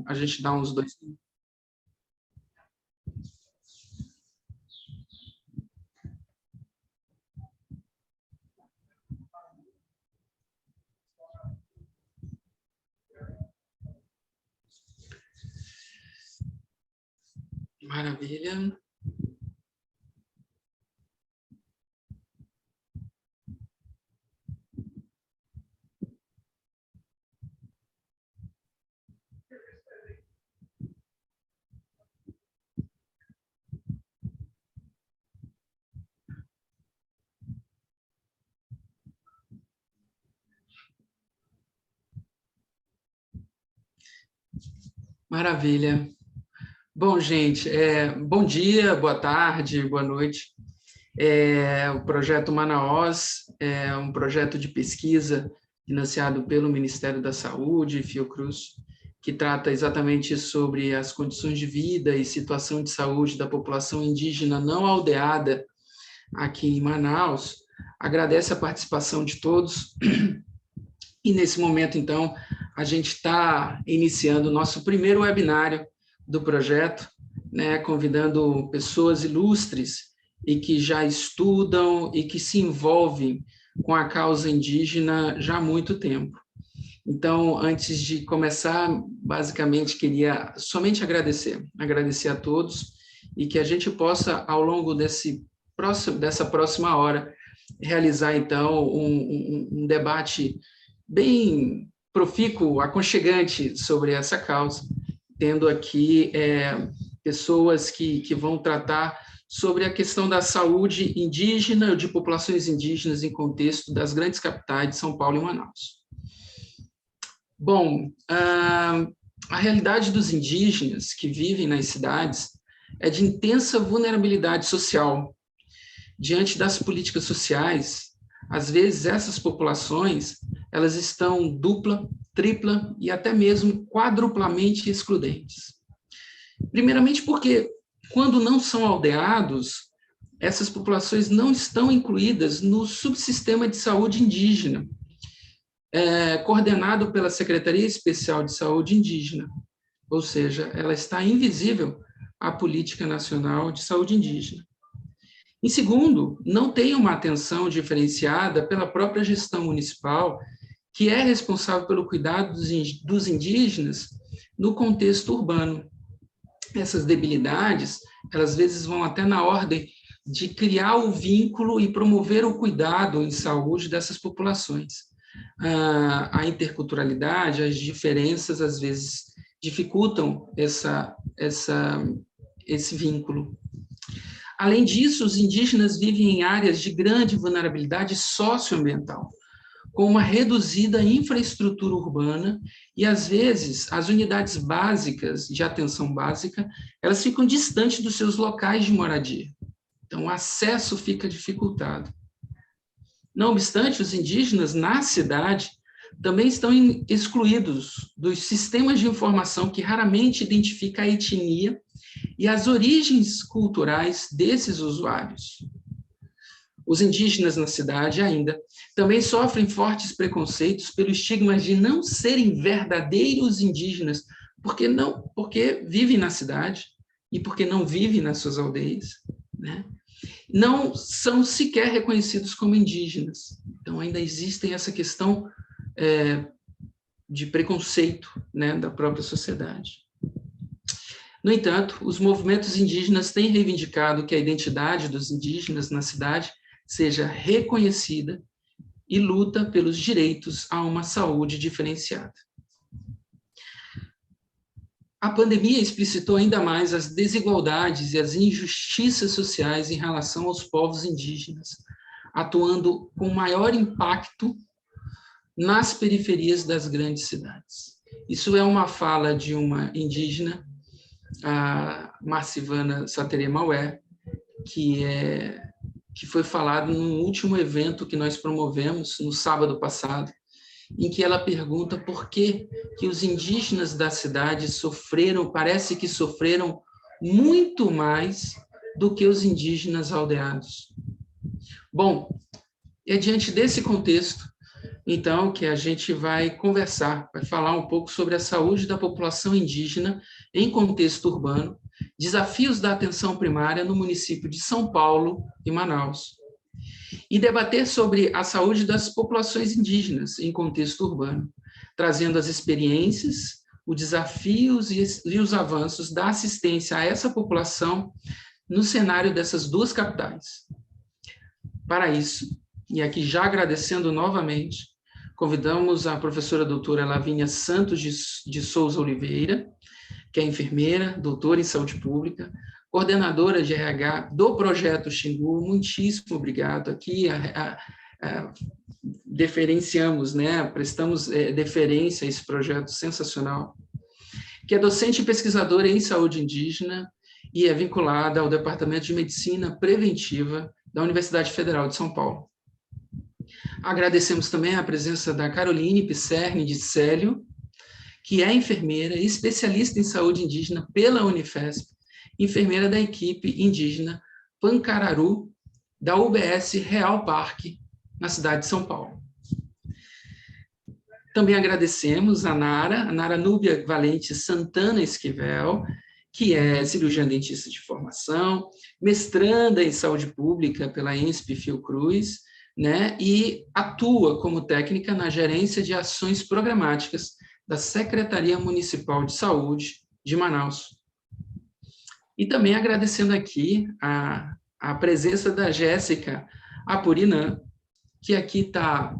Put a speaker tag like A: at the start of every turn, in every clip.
A: A gente dá uns 2 minutos. Maravilha. Maravilha. Bom, gente, bom dia, boa tarde, boa noite. O projeto Manaus é um projeto de pesquisa financiado pelo Ministério da Saúde, Fiocruz, que trata exatamente sobre as condições de vida e situação de saúde da população indígena não aldeada aqui em Manaus. Agradece a participação de todos. E nesse momento, então, a gente está iniciando o nosso primeiro webinário do projeto, né, convidando pessoas ilustres e que já estudam e que se envolvem com a causa indígena já há muito tempo. Então, antes de começar, basicamente queria somente agradecer a todos e que a gente possa, ao longo dessa próxima hora, realizar, então, um debate bem profícuo, aconchegante sobre essa causa, tendo aqui pessoas que vão tratar sobre a questão da saúde indígena, de populações indígenas em contexto das grandes capitais de São Paulo e Manaus. Bom, a realidade dos indígenas que vivem nas cidades é de intensa vulnerabilidade social. Diante das políticas sociais, às vezes essas populações elas estão dupla, tripla e até mesmo quadruplamente excludentes. Primeiramente porque, quando não são aldeados, essas populações não estão incluídas no subsistema de saúde indígena, coordenado pela Secretaria Especial de Saúde Indígena, ou seja, ela está invisível à Política Nacional de Saúde Indígena. Em segundo, não tem uma atenção diferenciada pela própria gestão municipal, que é responsável pelo cuidado dos indígenas no contexto urbano. Essas debilidades, elas às vezes vão até na ordem de criar o vínculo e promover o cuidado em saúde dessas populações. A interculturalidade, as diferenças, às vezes, dificultam esse vínculo. Além disso, os indígenas vivem em áreas de grande vulnerabilidade socioambiental, com uma reduzida infraestrutura urbana e, às vezes, as unidades básicas de atenção básica, elas ficam distantes dos seus locais de moradia. Então, o acesso fica dificultado. Não obstante, os indígenas na cidade também estão excluídos dos sistemas de informação que raramente identifica a etnia e as origens culturais desses usuários. Os indígenas na cidade ainda também sofrem fortes preconceitos pelo estigma de não serem verdadeiros indígenas, porque vivem na cidade e porque não vivem nas suas aldeias, né? Não são sequer reconhecidos como indígenas. Então, ainda existem essa questão de preconceito, né, da própria sociedade. No entanto, os movimentos indígenas têm reivindicado que a identidade dos indígenas na cidade seja reconhecida e luta pelos direitos a uma saúde diferenciada. A pandemia explicitou ainda mais as desigualdades e as injustiças sociais em relação aos povos indígenas, atuando com maior impacto nas periferias das grandes cidades. Isso é uma fala de uma indígena, a Marcivana Sateremaué, que foi falado no último evento que nós promovemos no sábado passado, em que ela pergunta por que os indígenas da cidade parece que sofreram muito mais do que os indígenas aldeados. Bom, é diante desse contexto então, que a gente vai conversar, vai falar um pouco sobre a saúde da população indígena em contexto urbano, desafios da atenção primária no município de São Paulo e Manaus, e debater sobre a saúde das populações indígenas em contexto urbano, trazendo as experiências, os desafios e os avanços da assistência a essa população no cenário dessas duas capitais. Para isso, e aqui já agradecendo novamente, convidamos a professora doutora Lavínia Santos de Souza Oliveira, que é enfermeira, doutora em saúde pública, coordenadora de RH do Projeto Xingu. Muitíssimo obrigado. Aqui deferenciamos, né, prestamos deferência a esse projeto sensacional, que é docente e pesquisadora em saúde indígena e é vinculada ao Departamento de Medicina Preventiva da Universidade Federal de São Paulo. Agradecemos também a presença da Caroline Pisserni de Célio, que é enfermeira e especialista em saúde indígena pela Unifesp, enfermeira da equipe indígena Pancararu, da UBS Real Parque, na cidade de São Paulo. Também agradecemos a Nara Núbia Valente Santana Esquivel, que é cirurgiã dentista de formação, mestranda em saúde pública pela ENSP Fiocruz, né, e atua como técnica na gerência de ações programáticas da Secretaria Municipal de Saúde de Manaus. E também agradecendo aqui a presença da Jéssica Apurinã, que aqui está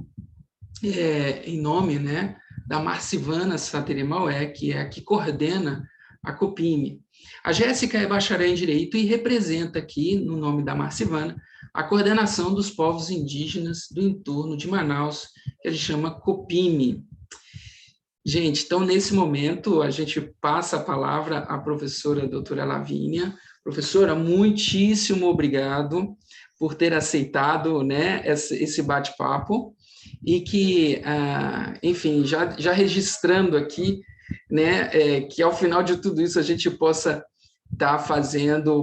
A: em nome, né, da Marcivana Saterimaué, que é a que coordena a COPIME. A Jéssica é bacharel em Direito e representa aqui, no nome da Marcivana, a coordenação dos povos indígenas do entorno de Manaus, que a gente chama COPIME. Gente, então, nesse momento, a gente passa a palavra à professora doutora Lavínia. Professora, muitíssimo obrigado por ter aceitado, né, esse bate-papo e que, enfim, já registrando aqui, né, que ao final de tudo isso a gente possa estar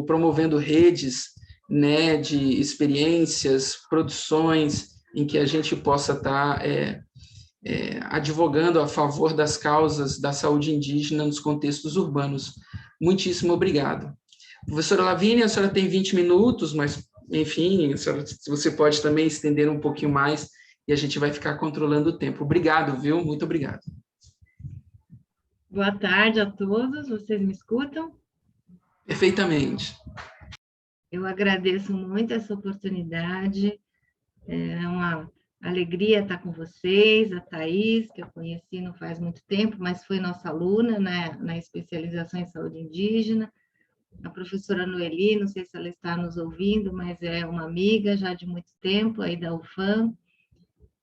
A: promovendo redes, né, de experiências, produções em que a gente possa estar advogando a favor das causas da saúde indígena nos contextos urbanos. Muitíssimo obrigado. Professora Lavínia, a senhora tem 20 minutos, mas, enfim, você pode também estender um pouquinho mais e a gente vai ficar controlando o tempo. Obrigado, viu? Muito obrigado.
B: Boa tarde a todos, vocês me escutam?
A: Perfeitamente.
B: Eu agradeço muito essa oportunidade, é uma alegria estar com vocês, a Thaís, que eu conheci não faz muito tempo, mas foi nossa aluna, né, na especialização em saúde indígena, a professora Noeli, não sei se ela está nos ouvindo, mas é uma amiga já de muito tempo aí da UFAM,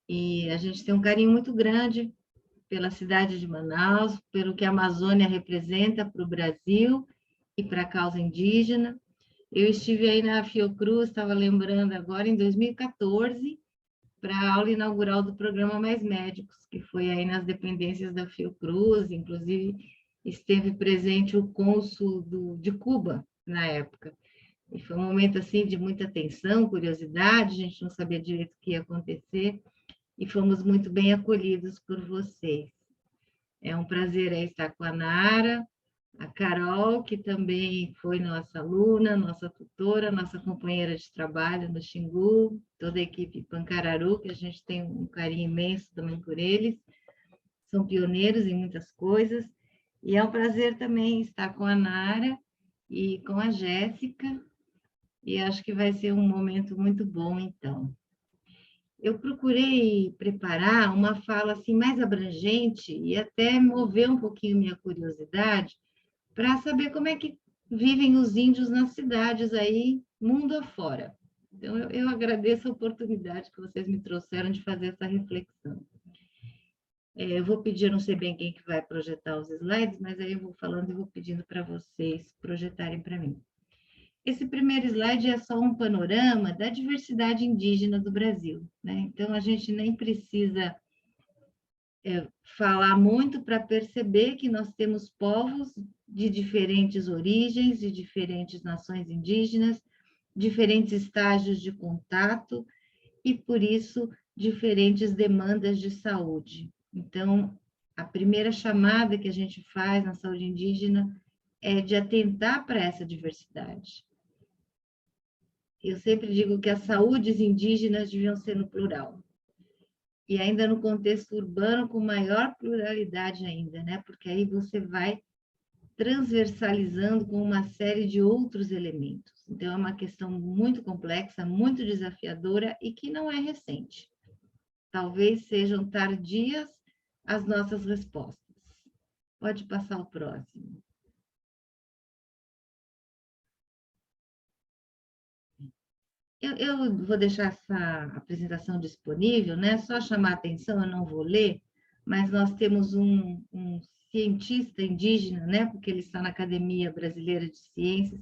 B: e a gente tem um carinho muito grande pela cidade de Manaus, pelo que a Amazônia representa para o Brasil e para a causa indígena. Eu estive aí na Fiocruz, estava lembrando agora, em 2014, para a aula inaugural do programa Mais Médicos, que foi aí nas dependências da Fiocruz, inclusive esteve presente o cônsul de Cuba na época. E foi um momento assim de muita tensão, curiosidade, a gente não sabia direito o que ia acontecer, e fomos muito bem acolhidos por vocês. É um prazer estar com a Nara, a Carol, que também foi nossa aluna, nossa tutora, nossa companheira de trabalho no Xingu, toda a equipe Pancararu, que a gente tem um carinho imenso também por eles, são pioneiros em muitas coisas, e é um prazer também estar com a Nara e com a Jéssica, e acho que vai ser um momento muito bom, então. Eu procurei preparar uma fala assim mais abrangente e até mover um pouquinho minha curiosidade para saber como é que vivem os índios nas cidades aí, mundo afora. Então, eu agradeço a oportunidade que vocês me trouxeram de fazer essa reflexão. Eu vou pedir, não sei bem quem que vai projetar os slides, mas aí eu vou falando e vou pedindo para vocês projetarem para mim. Esse primeiro slide é só um panorama da diversidade indígena do Brasil, né? Então, a gente nem precisa falar muito para perceber que nós temos povos de diferentes origens, de diferentes nações indígenas, diferentes estágios de contato, e por isso diferentes demandas de saúde. Então, a primeira chamada que a gente faz na saúde indígena é de atentar para essa diversidade. Eu sempre digo que as saúdes indígenas deviam ser no plural. E ainda no contexto urbano, com maior pluralidade ainda, né? Porque aí você vai transversalizando com uma série de outros elementos. Então, é uma questão muito complexa, muito desafiadora e que não é recente. Talvez sejam tardias as nossas respostas. Pode passar o próximo. Eu vou deixar essa apresentação disponível, né? Só chamar a atenção, eu não vou ler, mas nós temos um cientista indígena, né? Porque ele está na Academia Brasileira de Ciências,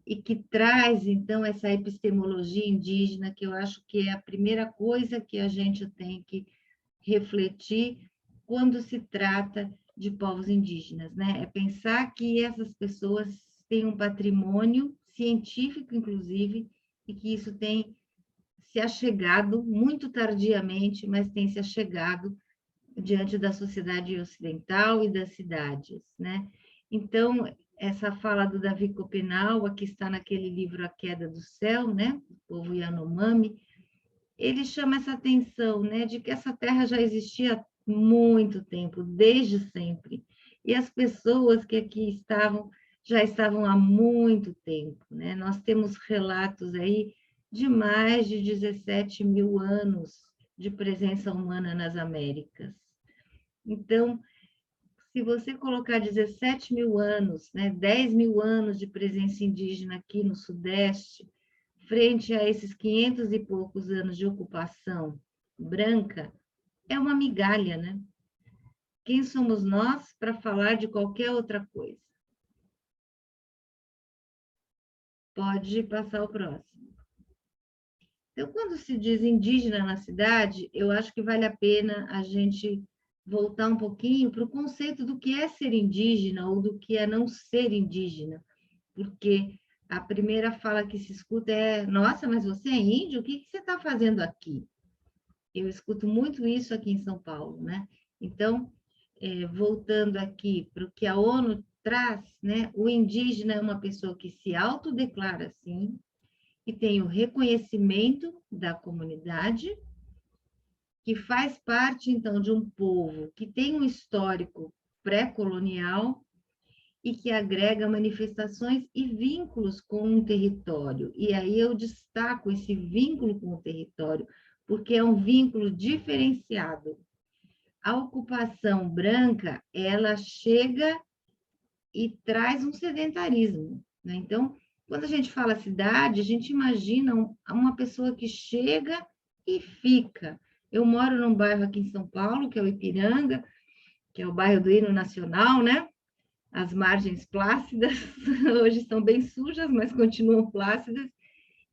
B: e que traz, então, essa epistemologia indígena, que eu acho que é a primeira coisa que a gente tem que refletir quando se trata de povos indígenas, né? É pensar que essas pessoas têm um patrimônio científico, inclusive, e que isso tem se achegado muito tardiamente, mas tem se achegado diante da sociedade ocidental e das cidades, né? Então, essa fala do Davi Copenaua, que está naquele livro A Queda do Céu, né? O povo Yanomami, ele chama essa atenção, né, de que essa terra já existia há muito tempo, desde sempre, e as pessoas que aqui estavam já estavam há muito tempo, né? Nós temos relatos aí de mais de 17 mil anos de presença humana nas Américas. Então, se você colocar 17 mil anos, né, 10 mil anos de presença indígena aqui no Sudeste, frente a esses 500 e poucos anos de ocupação branca, é uma migalha, né? Quem somos nós para falar de qualquer outra coisa? Pode passar o próximo. Então, quando se diz indígena na cidade, eu acho que vale a pena a gente voltar um pouquinho para o conceito do que é ser indígena ou do que é não ser indígena, porque a primeira fala que se escuta é: nossa, mas você é índio? O que você está fazendo aqui? Eu escuto muito isso aqui em São Paulo, né? Então, voltando aqui para o que a ONU traz, né? O indígena é uma pessoa que se autodeclara assim, que tem o reconhecimento da comunidade, que faz parte, então, de um povo que tem um histórico pré-colonial e que agrega manifestações e vínculos com um território. E aí eu destaco esse vínculo com o território, porque é um vínculo diferenciado. A ocupação branca, ela chega e traz um sedentarismo, né? Então, quando a gente fala cidade, a gente imagina uma pessoa que chega e fica. Eu moro num bairro aqui em São Paulo, que é o Ipiranga, que é o bairro do Hino Nacional, né? As margens plácidas, hoje estão bem sujas, mas continuam plácidas,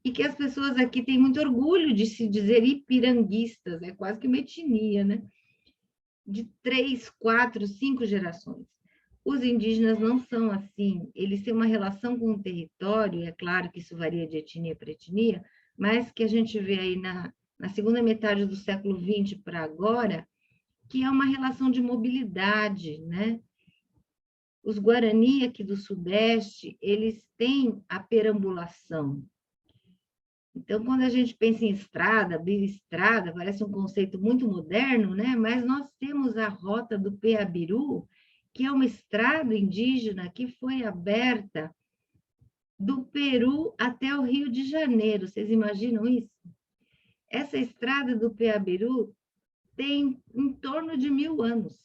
B: e que as pessoas aqui têm muito orgulho de se dizer ipiranguistas, é quase que uma etnia, né? De 3, 4, 5 gerações. Os indígenas não são assim, eles têm uma relação com o território, é claro que isso varia de etnia para etnia, mas que a gente vê aí na segunda metade do século XX para agora, que é uma relação de mobilidade, né? Os Guarani aqui do Sudeste, eles têm a perambulação. Então, quando a gente pensa em estrada, estrada, parece um conceito muito moderno, né? Mas nós temos a rota do Peabiru, que é uma estrada indígena que foi aberta do Peru até o Rio de Janeiro. Vocês imaginam isso? Essa estrada do Peabiru tem em torno de 1000 anos.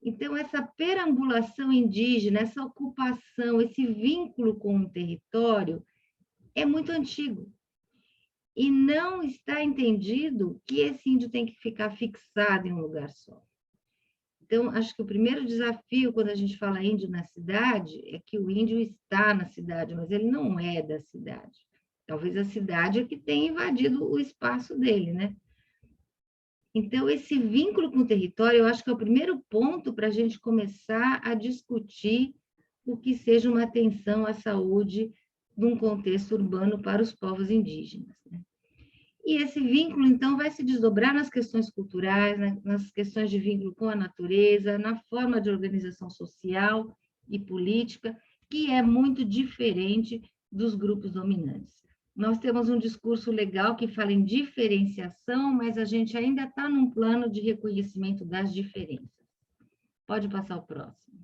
B: Então, essa perambulação indígena, essa ocupação, esse vínculo com o território é muito antigo. E não está entendido que esse índio tem que ficar fixado em um lugar só. Então, acho que o primeiro desafio, quando a gente fala índio na cidade, é que o índio está na cidade, mas ele não é da cidade. Talvez a cidade é que tenha invadido o espaço dele, né? Então, esse vínculo com o território, eu acho que é o primeiro ponto para a gente começar a discutir o que seja uma atenção à saúde num contexto urbano para os povos indígenas, né? E esse vínculo, então, vai se desdobrar nas questões culturais, nas questões de vínculo com a natureza, na forma de organização social e política, que é muito diferente dos grupos dominantes. Nós temos um discurso legal que fala em diferenciação, mas a gente ainda está num plano de reconhecimento das diferenças. Pode passar o próximo.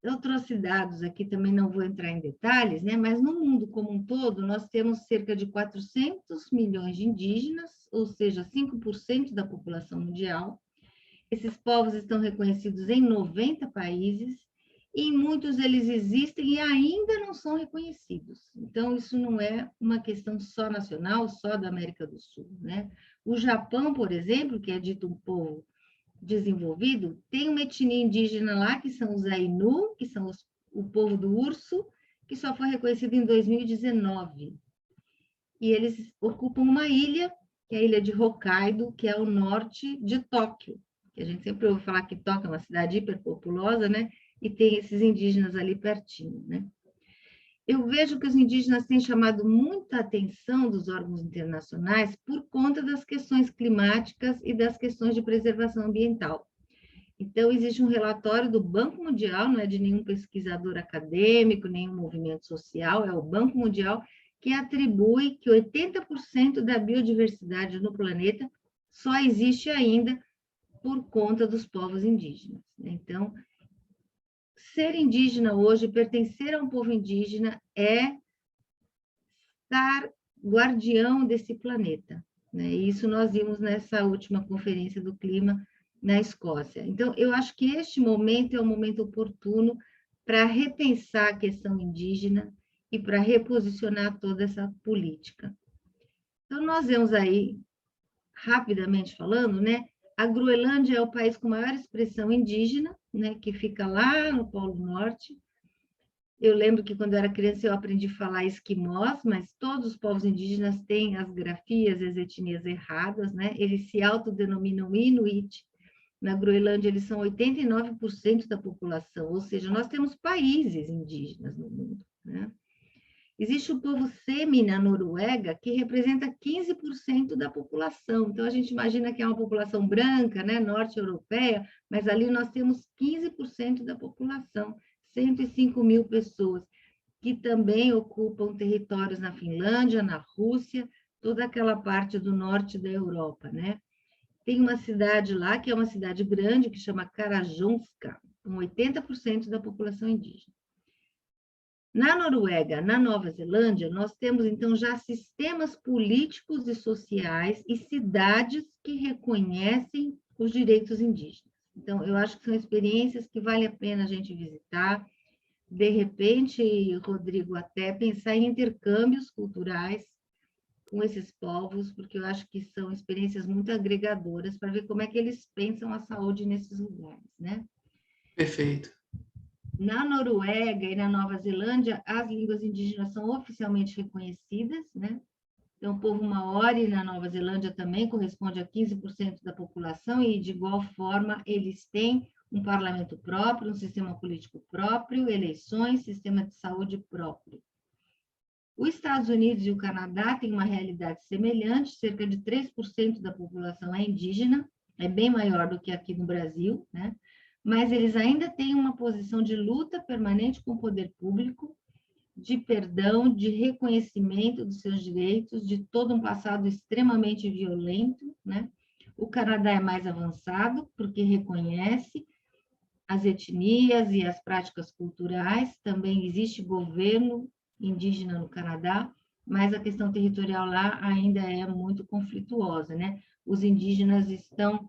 B: Eu trouxe dados aqui, também não vou entrar em detalhes, né? Mas no mundo como um todo, nós temos cerca de 400 milhões de indígenas, ou seja, 5% da população mundial. Esses povos estão reconhecidos em 90 países, e em muitos eles existem e ainda não são reconhecidos. Então, isso não é uma questão só nacional, só da América do Sul, né? O Japão, por exemplo, que é dito um povo desenvolvido, tem uma etnia indígena lá, que são os Ainu, que são o povo do urso, que só foi reconhecido em 2019. E eles ocupam uma ilha, que é a ilha de Hokkaido, que é ao norte de Tóquio, que a gente sempre ouve falar que Tóquio é uma cidade hiperpopulosa, né? E tem esses indígenas ali pertinho, né? Eu vejo que os indígenas têm chamado muita atenção dos órgãos internacionais por conta das questões climáticas e das questões de preservação ambiental. Então, existe um relatório do Banco Mundial, não é de nenhum pesquisador acadêmico, nenhum movimento social, é o Banco Mundial, que atribui que 80% da biodiversidade no planeta só existe ainda por conta dos povos indígenas. Então, ser indígena hoje, pertencer a um povo indígena, é estar guardião desse planeta, né? E isso nós vimos nessa última conferência do clima na Escócia. Então, eu acho que este momento é um momento oportuno para repensar a questão indígena e para reposicionar toda essa política. Então, nós vemos aí, rapidamente falando, né? A Groenlândia é o país com maior expressão indígena, né? Que fica lá no Polo Norte. Eu lembro que quando eu era criança eu aprendi a falar esquimós, mas todos os povos indígenas têm as grafias e as etnias erradas, né? Eles se autodenominam Inuit. Na Groenlândia, eles são 89% da população, ou seja, nós temos países indígenas no mundo, né? Existe o povo Semi na Noruega, que representa 15% da população. Então, a gente imagina que é uma população branca, né, norte-europeia, mas ali nós temos 15% da população, 105 mil pessoas, que também ocupam territórios na Finlândia, na Rússia, toda aquela parte do norte da Europa, né? Tem uma cidade lá, que é uma cidade grande, que chama Karajonska, com 80% da população indígena. Na Noruega, na Nova Zelândia, nós temos, então, já sistemas políticos e sociais e cidades que reconhecem os direitos indígenas. Então, eu acho que são experiências que vale a pena a gente visitar. De repente, Rodrigo, até pensar em intercâmbios culturais com esses povos, porque eu acho que são experiências muito agregadoras para ver como é que eles pensam a saúde nesses lugares, né?
A: Perfeito.
B: Na Noruega e na Nova Zelândia, as línguas indígenas são oficialmente reconhecidas, né? Então, o povo maori na Nova Zelândia também corresponde a 15% da população e, de igual forma, eles têm um parlamento próprio, um sistema político próprio, eleições, sistema de saúde próprio. Os Estados Unidos e o Canadá têm uma realidade semelhante, cerca de 3% da população é indígena, é bem maior do que aqui no Brasil, né? Mas eles ainda têm uma posição de luta permanente com o poder público, de perdão, de reconhecimento dos seus direitos, de todo um passado extremamente violento, né? O Canadá é mais avançado, porque reconhece as etnias e as práticas culturais, também existe governo indígena no Canadá, mas a questão territorial lá ainda é muito conflituosa, né? Os indígenas estão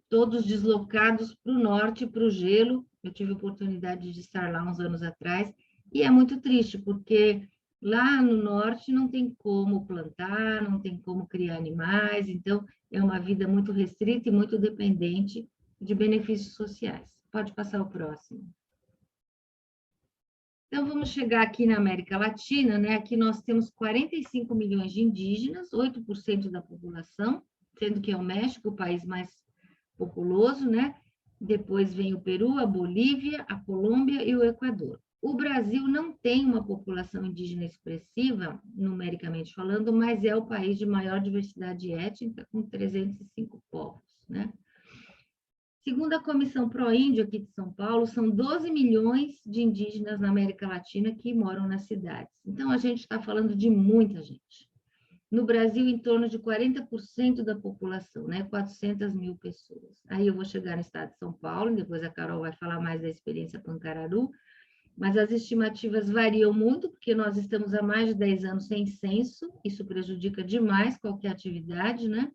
B: todos deslocados para o norte, para o gelo. Eu tive a oportunidade de estar lá uns anos atrás, e é muito triste, porque lá no norte não tem como plantar, não tem como criar animais, então é uma vida muito restrita e muito dependente de benefícios sociais. Pode passar o próximo. Então, vamos chegar aqui na América Latina, né? Aqui nós temos 45 milhões de indígenas, 8% da população, sendo que é o México o país mais populoso, né? Depois vem o Peru, a Bolívia, a Colômbia e o Equador. o Brasil não tem uma população indígena expressiva, numericamente falando, mas é o país de maior diversidade étnica, com 305 povos, né? Segundo a Comissão Pró-Índio aqui de São Paulo, são 12 milhões de indígenas na América Latina que moram nas cidades. Então, a gente está falando de muita gente. No Brasil, em torno de 40% da população, né? 400 mil pessoas. Aí eu vou chegar no estado de São Paulo, depois a Carol vai falar mais da experiência Pancararu, mas as estimativas variam muito, porque nós estamos há mais de 10 anos sem censo, isso prejudica demais qualquer atividade, né?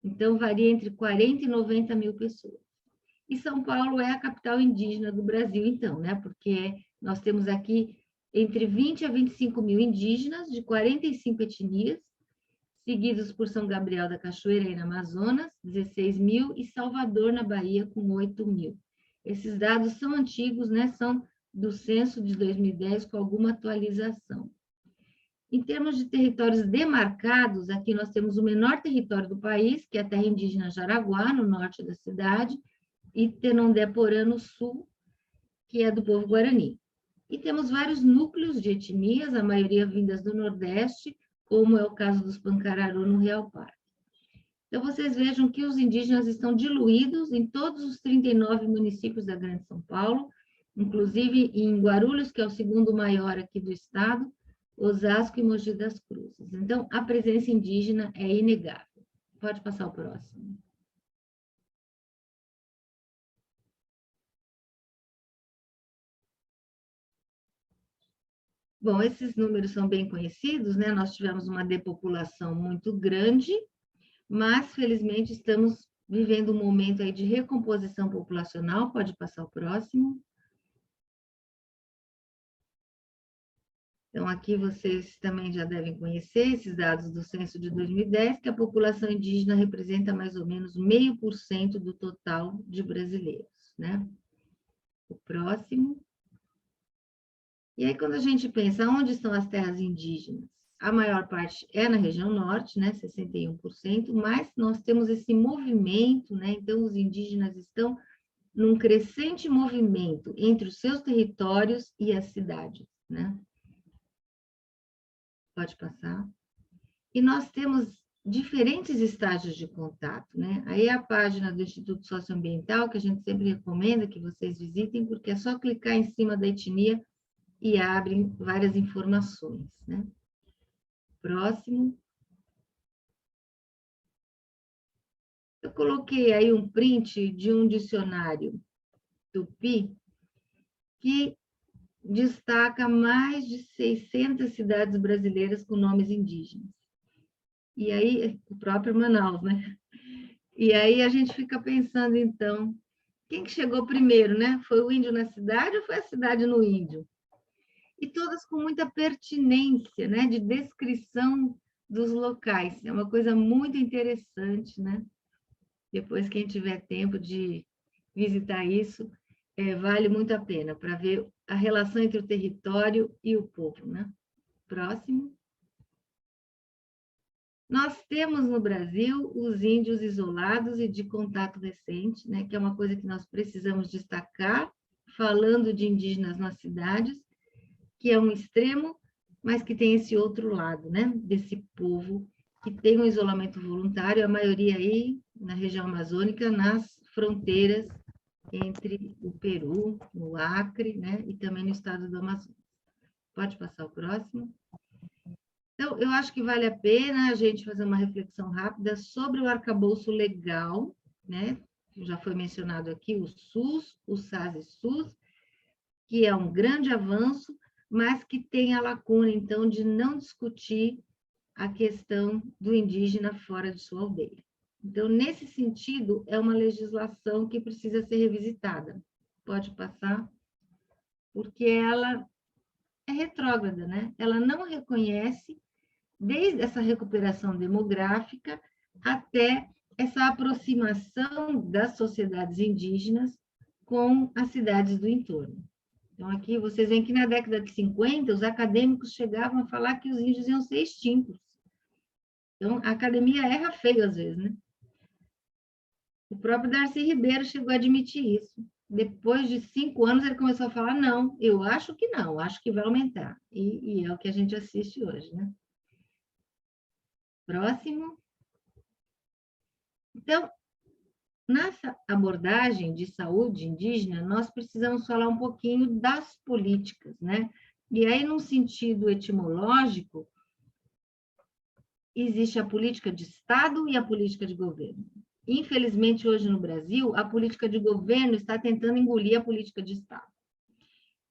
B: Então, varia entre 40 e 90 mil pessoas. E São Paulo é a capital indígena do Brasil, então, né? Porque nós temos aqui entre 20 a 25 mil indígenas de 45 etnias, seguidos por São Gabriel da Cachoeira, aí no Amazonas, 16 mil, e Salvador, na Bahia, com 8 mil. Esses dados são antigos, né? São do censo de 2010, com alguma atualização. Em termos de territórios demarcados, aqui nós temos o menor território do país, que é a terra indígena Jaraguá, no norte da cidade, e Tenondé-Porã, no sul, que é do povo Guarani. E temos vários núcleos de etnias, a maioria vindas do Nordeste, como é o caso dos Pancararu, no Real Parque. Então, vocês vejam que os indígenas estão diluídos em todos os 39 municípios da Grande São Paulo, inclusive em Guarulhos, que é o segundo maior aqui do estado, Osasco e Mogi das Cruzes. Então, a presença indígena é inegável. Pode passar o próximo. Bom, esses números são bem conhecidos, né? Nós tivemos uma depopulação muito grande, mas, felizmente, estamos vivendo um momento aí de recomposição populacional. Pode passar o próximo. Então, aqui vocês também já devem conhecer esses dados do censo de 2010, que a população indígena representa mais ou menos 0,5% do total de brasileiros, né? O próximo. E aí, quando a gente pensa onde estão as terras indígenas, a maior parte é na região norte, né, 61%, mas nós temos esse movimento, né? Então, os indígenas estão num crescente movimento entre os seus territórios e as cidades, né? Pode passar. E nós temos diferentes estágios de contato, né? Aí é a página do Instituto Socioambiental, que a gente sempre recomenda que vocês visitem, porque é só clicar em cima da etnia e abrem várias informações, né? Próximo. Eu coloquei aí um print de um dicionário Tupi que destaca mais de 600 cidades brasileiras com nomes indígenas. E aí, o próprio Manaus, né? E aí a gente fica pensando, então, quem que chegou primeiro, né? Foi o índio na cidade ou foi a cidade no índio? E todas com muita pertinência, né? De descrição dos locais. É uma coisa muito interessante, né? Depois, quem tiver tempo de visitar isso, vale muito a pena, para ver a relação entre o território e o povo, né? Próximo. Nós temos no Brasil os índios isolados e de contato recente, né, que é uma coisa que nós precisamos destacar, falando de indígenas nas cidades, que é um extremo, mas que tem esse outro lado, né, desse povo que tem um isolamento voluntário, a maioria aí na região amazônica, nas fronteiras entre o Peru, o Acre, né, e também no estado do Amazonas. Pode passar o próximo. Então, eu acho que vale a pena a gente fazer uma reflexão rápida sobre o arcabouço legal, né? Já foi mencionado aqui o SUS, o SAS e SUS, que é um grande avanço, mas que tem a lacuna, então, de não discutir a questão do indígena fora de sua aldeia. Então, nesse sentido, é uma legislação que precisa ser revisitada. Pode passar, porque ela é retrógrada, né? Ela não reconhece desde essa recuperação demográfica até essa aproximação das sociedades indígenas com as cidades do entorno. Então, aqui vocês veem que na década de 50, os acadêmicos chegavam a falar que os índios iam ser extintos. Então, a academia erra feio às vezes, né? O próprio Darcy Ribeiro chegou a admitir isso. depois de 5 anos, ele começou a falar, não, eu acho que não, acho que vai aumentar. E é o que a gente assiste hoje, né? Próximo. Então, nessa abordagem de saúde indígena, nós precisamos falar um pouquinho das políticas, né? E aí, num sentido etimológico, existe a política de Estado e a política de governo. Infelizmente, hoje no Brasil, a política de governo está tentando engolir a política de Estado.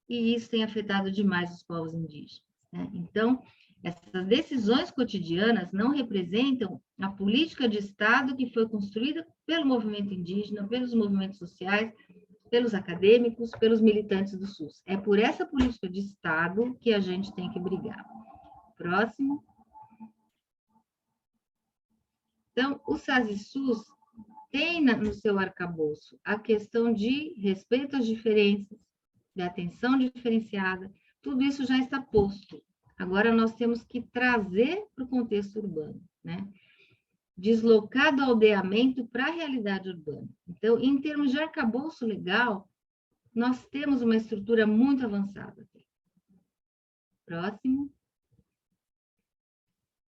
B: E isso tem afetado demais os povos indígenas, né? Então, essas decisões cotidianas não representam a política de Estado que foi construída pelo movimento indígena, pelos movimentos sociais, pelos acadêmicos, pelos militantes do SUS. É por essa política de Estado que a gente tem que brigar. Próximo. Então, o SASI-SUS tem no seu arcabouço a questão de respeito às diferenças, de atenção diferenciada, tudo isso já está posto. Agora nós temos que trazer para o contexto urbano, né? Deslocar do aldeamento para a realidade urbana. Então, em termos de arcabouço legal, nós temos uma estrutura muito avançada. Próximo.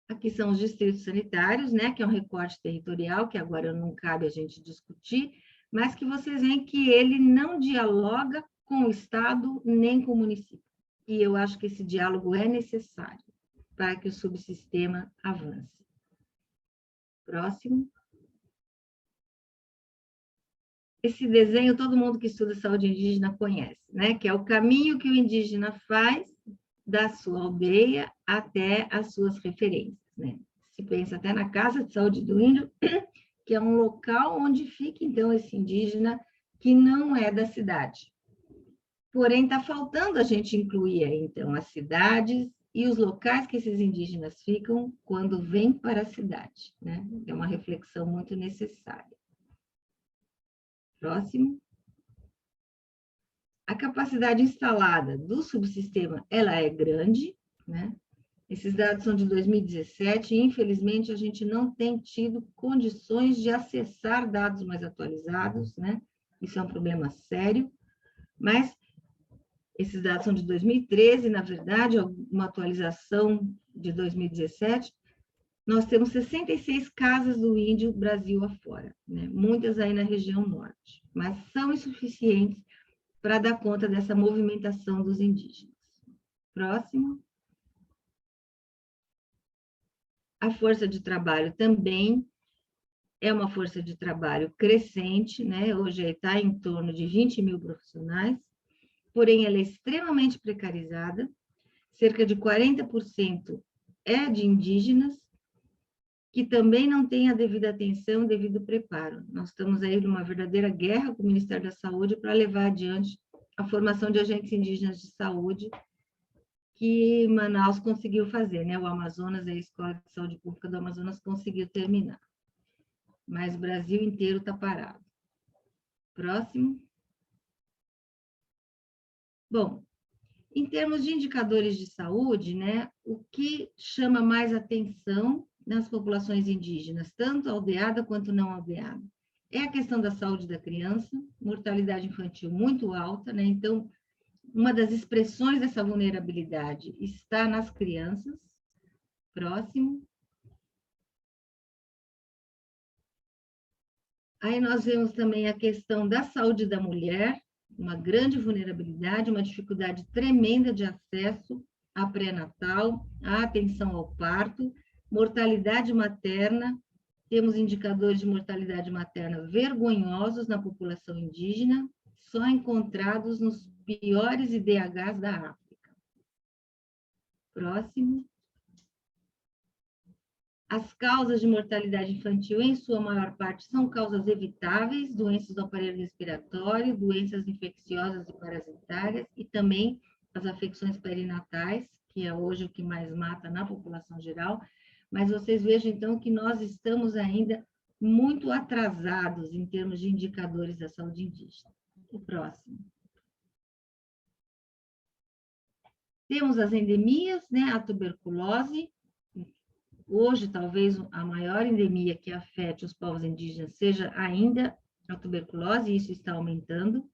B: Aqui são os distritos sanitários, né, que é um recorte territorial, que agora não cabe a gente discutir, mas que vocês veem que ele não dialoga com o Estado nem com o município. E eu acho que esse diálogo é necessário para que o subsistema avance. Próximo. Esse desenho todo mundo que estuda saúde indígena conhece, né, que é o caminho que o indígena faz da sua aldeia até as suas referências, né? Se pensa até na Casa de Saúde do Índio, que é um local onde fica, então, esse indígena que não é da cidade. Porém, está faltando a gente incluir aí, então, as cidades e os locais que esses indígenas ficam quando vêm para a cidade, né? É uma reflexão muito necessária. Próximo. A capacidade instalada do subsistema, ela é grande, né? Esses dados são de 2017 e, infelizmente, a gente não tem tido condições de acessar dados mais atualizados, né? Isso é um problema sério, mas esses dados são de 2013, na verdade, uma atualização de 2017, nós temos 66 casas do índio Brasil afora, né? Muitas aí na região norte, mas são insuficientes para dar conta dessa movimentação dos indígenas. Próximo. A força de trabalho também é uma força de trabalho crescente, né? Hoje está em torno de 20 mil profissionais, porém ela é extremamente precarizada, cerca de 40% é de indígenas, que também não têm a devida atenção, devido preparo. Nós estamos aí numa verdadeira guerra com o Ministério da Saúde para levar adiante a formação de agentes indígenas de saúde, que Manaus conseguiu fazer, né? O Amazonas, a Escola de Saúde Pública do Amazonas conseguiu terminar. Mas o Brasil inteiro está parado. Próximo. Bom, em termos de indicadores de saúde, né, o que chama mais atenção nas populações indígenas, tanto aldeada quanto não aldeada, é a questão da saúde da criança, mortalidade infantil muito alta, né? Então, uma das expressões dessa vulnerabilidade está nas crianças. Próximo. Aí nós vemos também a questão da saúde da mulher, uma grande vulnerabilidade, uma dificuldade tremenda de acesso à pré-natal, à atenção ao parto, mortalidade materna, temos indicadores de mortalidade materna vergonhosos na população indígena, só encontrados nos piores IDHs da África. Próximo. As causas de mortalidade infantil, em sua maior parte, são causas evitáveis, doenças do aparelho respiratório, doenças infecciosas e parasitárias, e também as afecções perinatais, que é hoje o que mais mata na população geral. Mas vocês vejam, então, que nós estamos ainda muito atrasados em termos de indicadores da saúde indígena. O próximo. Temos as endemias, né? A tuberculose. Hoje, talvez a maior endemia que afete os povos indígenas seja ainda a tuberculose, e isso está aumentando.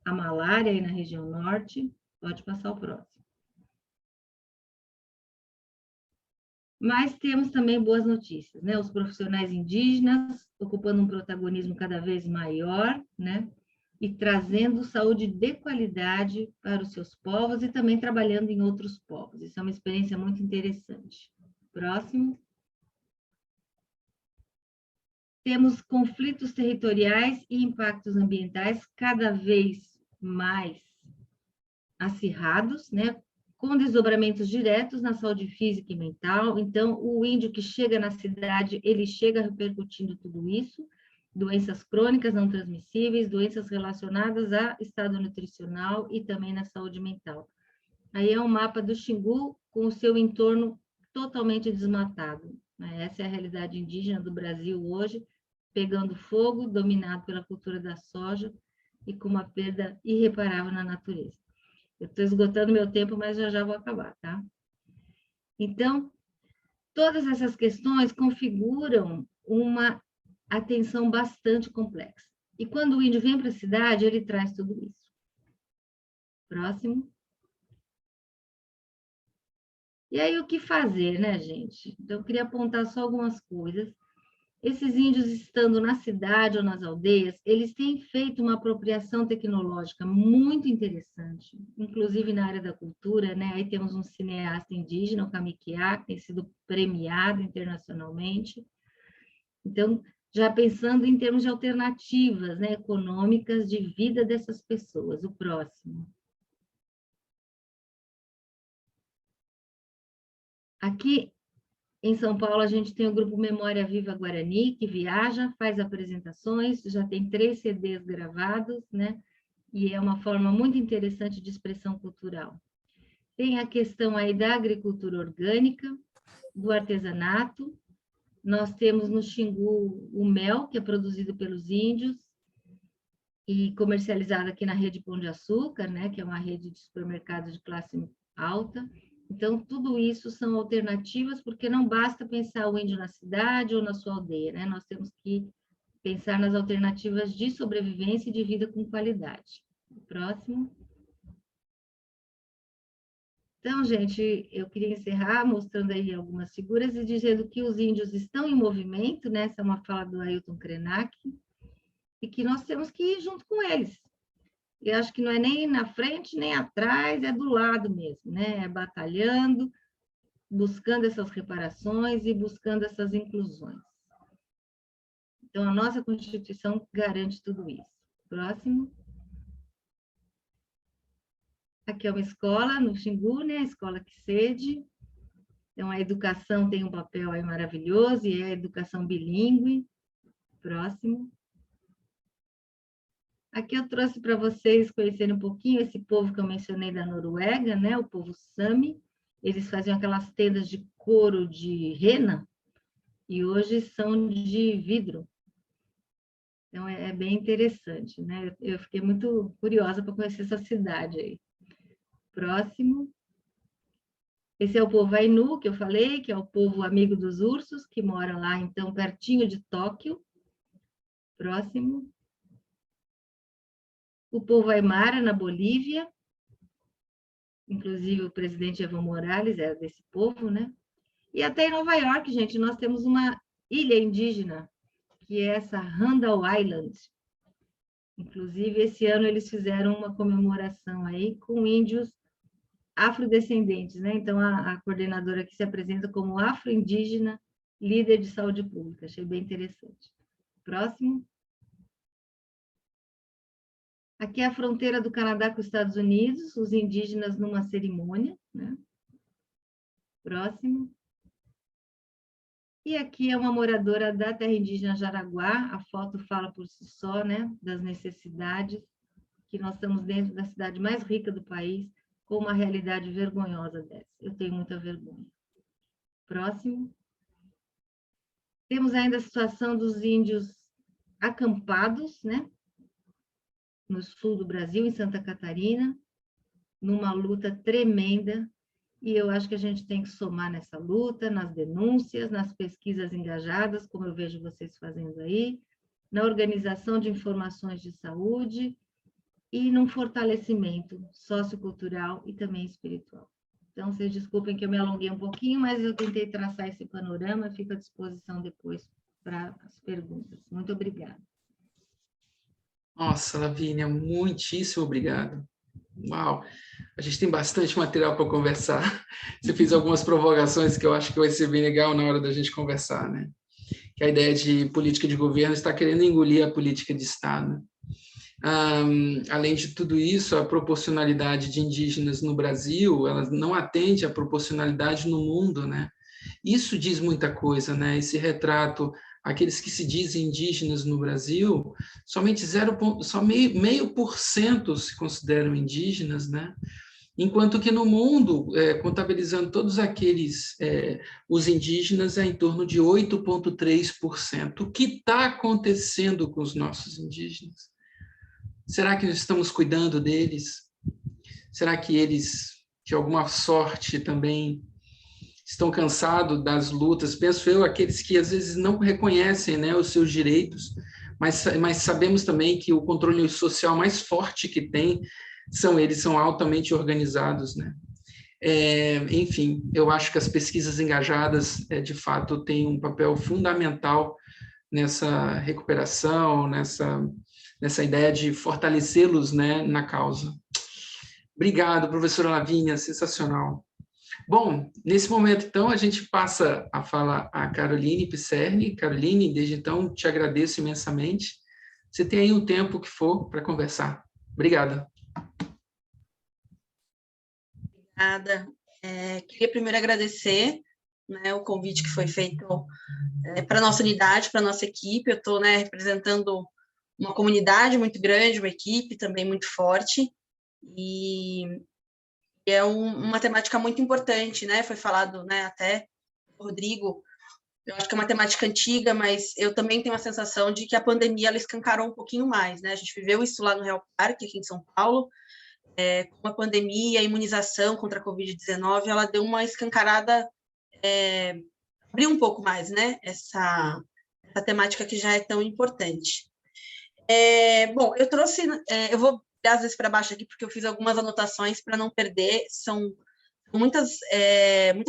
B: a malária aí na região norte. Pode passar o próximo. Mas temos também boas notícias, né? Os profissionais indígenas ocupando um protagonismo cada vez maior, né? E trazendo saúde de qualidade para os seus povos e também trabalhando em outros povos. Isso é uma experiência muito interessante. Próximo. Temos conflitos territoriais e impactos ambientais cada vez mais acirrados, né? Com desdobramentos diretos na saúde física e mental. Então, o índio que chega na cidade, ele chega repercutindo tudo isso, doenças crônicas não transmissíveis, doenças relacionadas a estado nutricional e também na saúde mental. Aí é um mapa do Xingu com o seu entorno totalmente desmatado. Essa é a realidade indígena do Brasil hoje, pegando fogo, dominado pela cultura da soja e com uma perda irreparável na natureza. Eu estou esgotando meu tempo, mas já vou acabar, tá? Então, todas essas questões configuram uma atenção bastante complexa. E quando o índio vem para a cidade, ele traz tudo isso. Próximo. E aí, o que fazer, né, gente? Então, eu queria apontar só algumas coisas. Esses índios estando na cidade ou nas aldeias, eles têm feito uma apropriação tecnológica muito interessante, inclusive na área da cultura, né? Aí temos um cineasta indígena, o Kamikiá, que tem sido premiado internacionalmente. Então, já pensando em termos de alternativas, né, econômicas de vida dessas pessoas. O próximo. Aqui em São Paulo, a gente tem o grupo Memória Viva Guarani, que viaja, faz apresentações, já tem 3 CDs gravados, né? E é uma forma muito interessante de expressão cultural. Tem a questão aí da agricultura orgânica, do artesanato. Nós temos no Xingu o mel, que é produzido pelos índios e comercializado aqui na rede Pão de Açúcar, né? Que é uma rede de supermercados de classe alta. Então, tudo isso são alternativas, porque não basta pensar o índio na cidade ou na sua aldeia, né? Nós temos que pensar nas alternativas de sobrevivência e de vida com qualidade. Próximo. Então, gente, eu queria encerrar mostrando aí algumas figuras e dizendo que os índios estão em movimento, né? Essa é uma fala do Ailton Krenak, e que nós temos que ir junto com eles. Eu acho que não é nem na frente, nem atrás, é do lado mesmo, né? É batalhando, buscando essas reparações e buscando essas inclusões. Então, a nossa Constituição garante tudo isso. Próximo. Aqui é uma escola no Xingu, né? A escola que sede. Então, a educação tem um papel aí maravilhoso, e é a educação bilíngue. Próximo. Aqui eu trouxe para vocês conhecerem um pouquinho esse povo que eu mencionei da Noruega, né? O povo Sami. Eles faziam aquelas tendas de couro de rena, e hoje são de vidro. Então, é bem interessante, né? Eu fiquei muito curiosa para conhecer essa cidade aí. Próximo. Esse é o povo Ainu, que eu falei, que é o povo amigo dos ursos, que mora lá, então, pertinho de Tóquio. Próximo. O povo Aymara, na Bolívia. Inclusive, o presidente Evo Morales é desse povo, né? E até em Nova York, gente, nós temos uma ilha indígena, que é essa Randall Island. Inclusive, esse ano eles fizeram uma comemoração aí com índios afrodescendentes, né? Então, a coordenadora aqui se apresenta como afro-indígena, líder de saúde pública. Achei bem interessante. Próximo. Aqui é a fronteira do Canadá com os Estados Unidos, os indígenas numa cerimônia, né? Próximo. E aqui é uma moradora da terra indígena Jaraguá, a foto fala por si só, né? Das necessidades, que nós estamos dentro da cidade mais rica do país, com uma realidade vergonhosa dessa. Eu tenho muita vergonha. Próximo. Temos ainda a situação dos índios acampados, né? No sul do Brasil, em Santa Catarina, numa luta tremenda, e eu acho que a gente tem que somar nessa luta, nas denúncias, nas pesquisas engajadas, como eu vejo vocês fazendo aí, na organização de informações de saúde, e num fortalecimento sociocultural e também espiritual. Então, vocês desculpem que eu me alonguei um pouquinho, mas eu tentei traçar esse panorama, fico à disposição depois para as perguntas. Muito obrigada.
A: Nossa, Lavínia, muitíssimo obrigado. Uau, a gente tem bastante material para conversar. Você fez algumas provocações que eu acho que vai ser bem legal na hora da gente conversar, né? Que a ideia de política de governo está querendo engolir a política de Estado. Além de tudo isso, a proporcionalidade de indígenas no Brasil, ela não atende à proporcionalidade no mundo, né? Isso diz muita coisa, né? Esse retrato, aqueles que se dizem indígenas no Brasil, somente só meio por cento se consideram indígenas, né? Enquanto que no mundo, contabilizando todos aqueles, os indígenas, é em torno de 8,3%. O que está acontecendo com os nossos indígenas? Será que estamos cuidando deles? Será que eles, de alguma sorte, também estão cansados das lutas? Penso eu, aqueles que às vezes não reconhecem, né, os seus direitos, mas sabemos também que o controle social mais forte que tem eles são altamente organizados, né? Enfim, eu acho que as pesquisas engajadas, de fato, têm um papel fundamental nessa recuperação, nessa ideia de fortalecê-los, né, na causa. Obrigado, professora Lavínia, sensacional. Bom, nesse momento, então, a gente passa a fala a Caroline Pisserni. Caroline, desde então, te agradeço imensamente. Você tem aí o tempo que for para conversar. Obrigada.
C: Obrigada. Queria primeiro agradecer, né, o convite que foi feito para a nossa unidade, para a nossa equipe. Eu estou, né, representando uma comunidade muito grande, uma equipe também muito forte, e é uma temática muito importante, né? Foi falado, né, até o Rodrigo, eu acho que é uma temática antiga, mas eu também tenho a sensação de que a pandemia ela escancarou um pouquinho mais, né? A gente viveu isso lá no Real Parque, aqui em São Paulo, com a pandemia, a imunização contra a Covid-19, ela deu uma escancarada, abriu um pouco mais, né? Essa temática que já é tão importante. Bom, eu trouxe, eu vou às vezes para baixo aqui, porque eu fiz algumas anotações para não perder, são muitas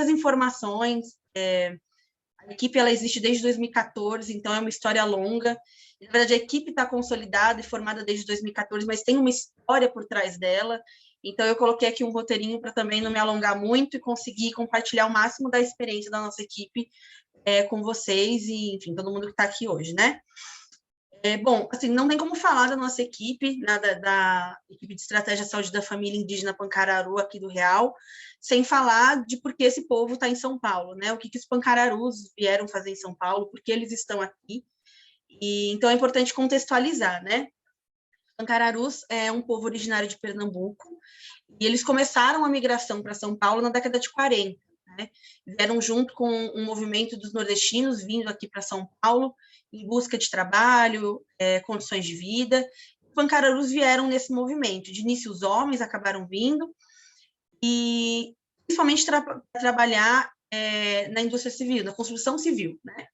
C: informações. A equipe ela existe desde 2014, então é uma história longa. Na verdade, a equipe está consolidada e formada desde 2014, mas tem uma história por trás dela. Então, eu coloquei aqui um roteirinho para também não me alongar muito e conseguir compartilhar o máximo da experiência da nossa equipe com vocês e, enfim, todo mundo que está aqui hoje, né? Bom, assim, não tem como falar da nossa equipe, da equipe de estratégia saúde da família indígena Pancararu aqui do Real, sem falar de por que esse povo está em São Paulo, né? O que os pancararus vieram fazer em São Paulo, por que eles estão aqui. E, então, é importante contextualizar, né? Pancararus é um povo originário de Pernambuco, e eles começaram a migração para São Paulo na década de 40, né? Vieram junto com um movimento dos nordestinos vindo aqui para São Paulo em busca de trabalho, condições de vida. Os pancararus vieram nesse movimento. De início, os homens acabaram vindo, e principalmente trabalhar na indústria civil, na construção civil, né?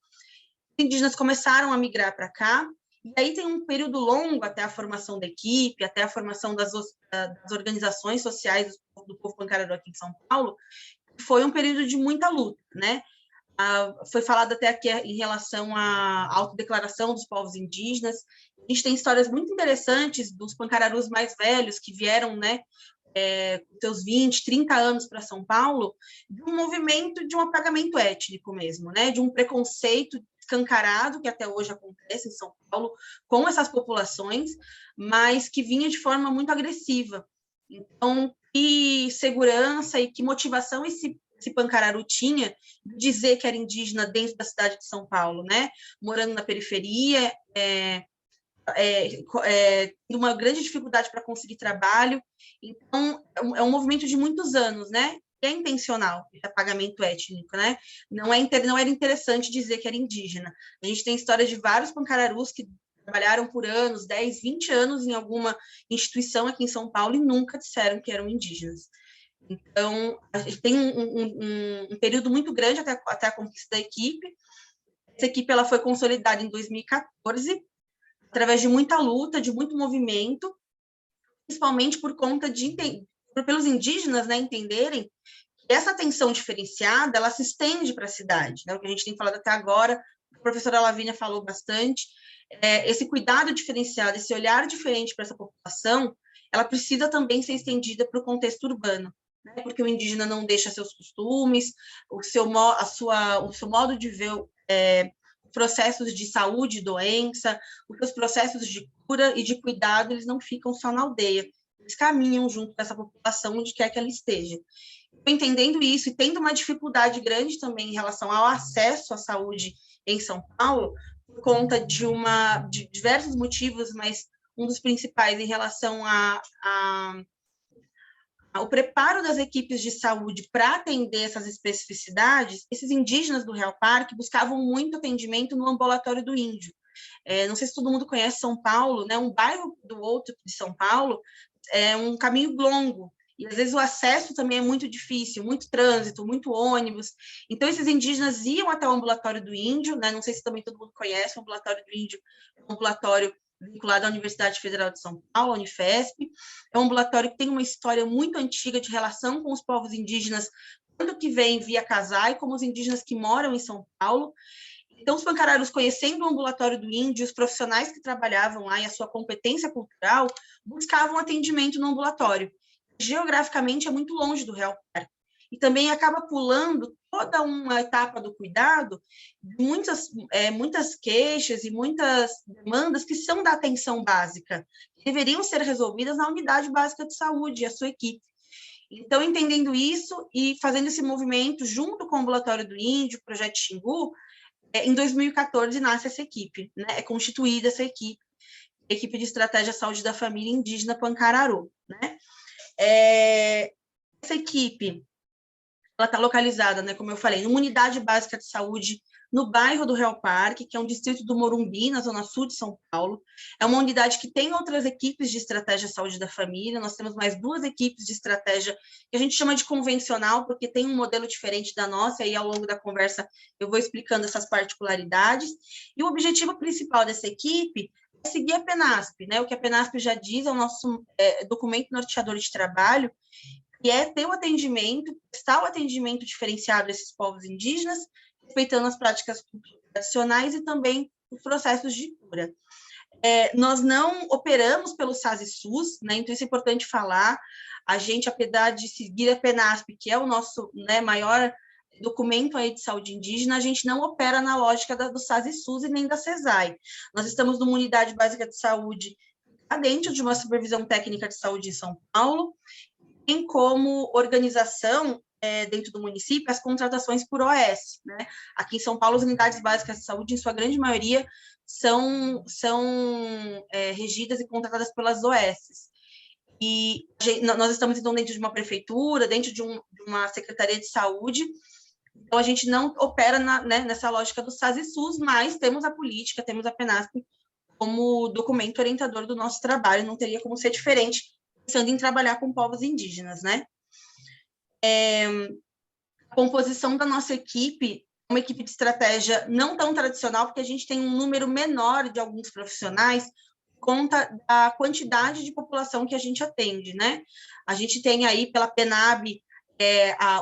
C: Os indígenas começaram a migrar para cá, e aí tem um período longo até a formação da equipe, até a formação das organizações sociais do povo pancararu aqui em São Paulo. Foi um período de muita luta, né? Foi falado até aqui em relação à autodeclaração dos povos indígenas. A gente tem histórias muito interessantes dos pancararus mais velhos que vieram, né, com seus 20, 30 anos para São Paulo, de um movimento de um apagamento étnico mesmo, né, de um preconceito escancarado que até hoje acontece em São Paulo com essas populações, mas que vinha de forma muito agressiva. Então, que segurança e que motivação esse pancararu tinha de dizer que era indígena dentro da cidade de São Paulo, né? Morando na periferia, uma grande dificuldade para conseguir trabalho. Então, é um movimento de muitos anos, né? É intencional, esse apagamento étnico, né? Não era interessante dizer que era indígena. A gente tem histórias de vários pancararus que trabalharam por anos, 10, 20 anos em alguma instituição aqui em São Paulo e nunca disseram que eram indígenas. Então, a gente tem um período muito grande até a conquista da equipe. Essa equipe ela foi consolidada em 2014, através de muita luta, de muito movimento. principalmente por conta pelos indígenas, né, entenderem que essa atenção diferenciada, ela se estende para a cidade, né, o que a gente tem falado até agora, a professora Lavínia falou bastante, esse cuidado diferenciado, esse olhar diferente para essa população, ela precisa também ser estendida para o contexto urbano, né, porque o indígena não deixa seus costumes, o seu modo de ver processos de saúde, doença, os seus processos de cura e de cuidado, eles não ficam só na aldeia, eles caminham junto com essa população onde quer que ela esteja. Entendendo isso e tendo uma dificuldade grande também em relação ao acesso à saúde em São Paulo, por conta de diversos motivos, mas um dos principais em relação ao preparo das equipes de saúde para atender essas especificidades, esses indígenas do Real Parque buscavam muito atendimento no ambulatório do índio. Não sei se todo mundo conhece São Paulo, né? Um bairro do outro de São Paulo é um caminho longo, e às vezes o acesso também é muito difícil, muito trânsito, muito ônibus. Então, esses indígenas iam até o ambulatório do índio, né? Não sei se também todo mundo conhece, o ambulatório do índio é um ambulatório vinculado à Universidade Federal de São Paulo, a Unifesp. É um ambulatório que tem uma história muito antiga de relação com os povos indígenas, tanto que vem via Casai, como os indígenas que moram em São Paulo. Então, os pancararus, conhecendo o ambulatório do índio, os profissionais que trabalhavam lá e a sua competência cultural, buscavam atendimento no ambulatório. Geograficamente, é muito longe do Real Parque. E também acaba pulando toda uma etapa do cuidado, muitas queixas e muitas demandas que são da atenção básica, que deveriam ser resolvidas na unidade básica de saúde e a sua equipe. Então, entendendo isso e fazendo esse movimento junto com o ambulatório do índio, o Projeto Xingu, em 2014 nasce essa equipe, né? É constituída essa equipe, a equipe de estratégia saúde da família indígena Pancararu, né? Essa equipe, ela está localizada, né, como eu falei, numa unidade básica de saúde no bairro do Real Parque, que é um distrito do Morumbi, na zona sul de São Paulo. É uma unidade que tem outras equipes de estratégia saúde da família, nós temos mais 2 equipes de estratégia que a gente chama de convencional, porque tem um modelo diferente da nossa, e aí ao longo da conversa eu vou explicando essas particularidades. E o objetivo principal dessa equipe é seguir a PENASP, né? O que a PENASP já diz, é o nosso documento norteador de trabalho, que é ter o atendimento, prestar o atendimento diferenciado a esses povos indígenas, respeitando as práticas tradicionais e também os processos de cura. Nós não operamos pelo SAS e SUS, né? Então isso é importante falar. A gente, apesar de seguir a PENASP, que é o nosso, né, maior documento aí de saúde indígena, a gente não opera na lógica do SAS e SUS e nem da CESAI. Nós estamos numa unidade básica de saúde dentro de uma supervisão técnica de saúde em São Paulo, tem como organização, dentro do município, as contratações por OS, né? Aqui em São Paulo, as unidades básicas de saúde, em sua grande maioria, são regidas e contratadas pelas OS. E nós estamos, então, dentro de uma prefeitura, dentro de uma secretaria de saúde, então a gente não opera nessa lógica do SAS e SUS, mas temos a política, temos a PENASP como documento orientador do nosso trabalho, não teria como ser diferente, pensando em trabalhar com povos indígenas, né? A composição da nossa equipe é uma equipe de estratégia não tão tradicional, porque a gente tem um número menor de alguns profissionais, por conta da quantidade de população que a gente atende, né? A gente tem aí, pela PENAB,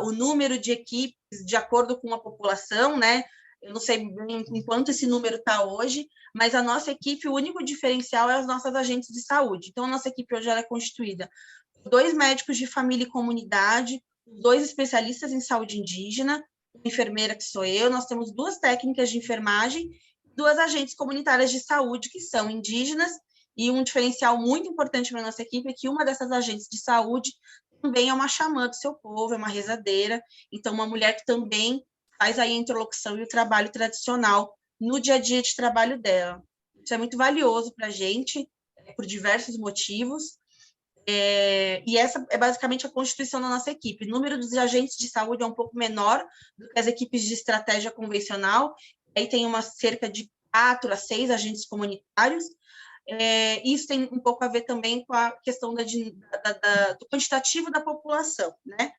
C: o número de equipes de acordo com a população, né? Eu não sei bem em quanto esse número está hoje, mas a nossa equipe, o único diferencial é as nossas agentes de saúde. Então, a nossa equipe hoje ela é constituída por 2 médicos de família e comunidade, 2 especialistas em saúde indígena, uma enfermeira que sou eu, nós temos 2 técnicas de enfermagem, 2 agentes comunitárias de saúde que são indígenas, e um diferencial muito importante para a nossa equipe é que uma dessas agentes de saúde também é uma xamã do seu povo, é uma rezadeira, então uma mulher que também faz aí a interlocução e o trabalho tradicional no dia a dia de trabalho dela. Isso é muito valioso para a gente, por diversos motivos, e essa é basicamente a constituição da nossa equipe. O número dos agentes de saúde é um pouco menor do que as equipes de estratégia convencional, aí tem cerca de 4 a 6 agentes comunitários, isso tem um pouco a ver também com a questão do quantitativo da população, né?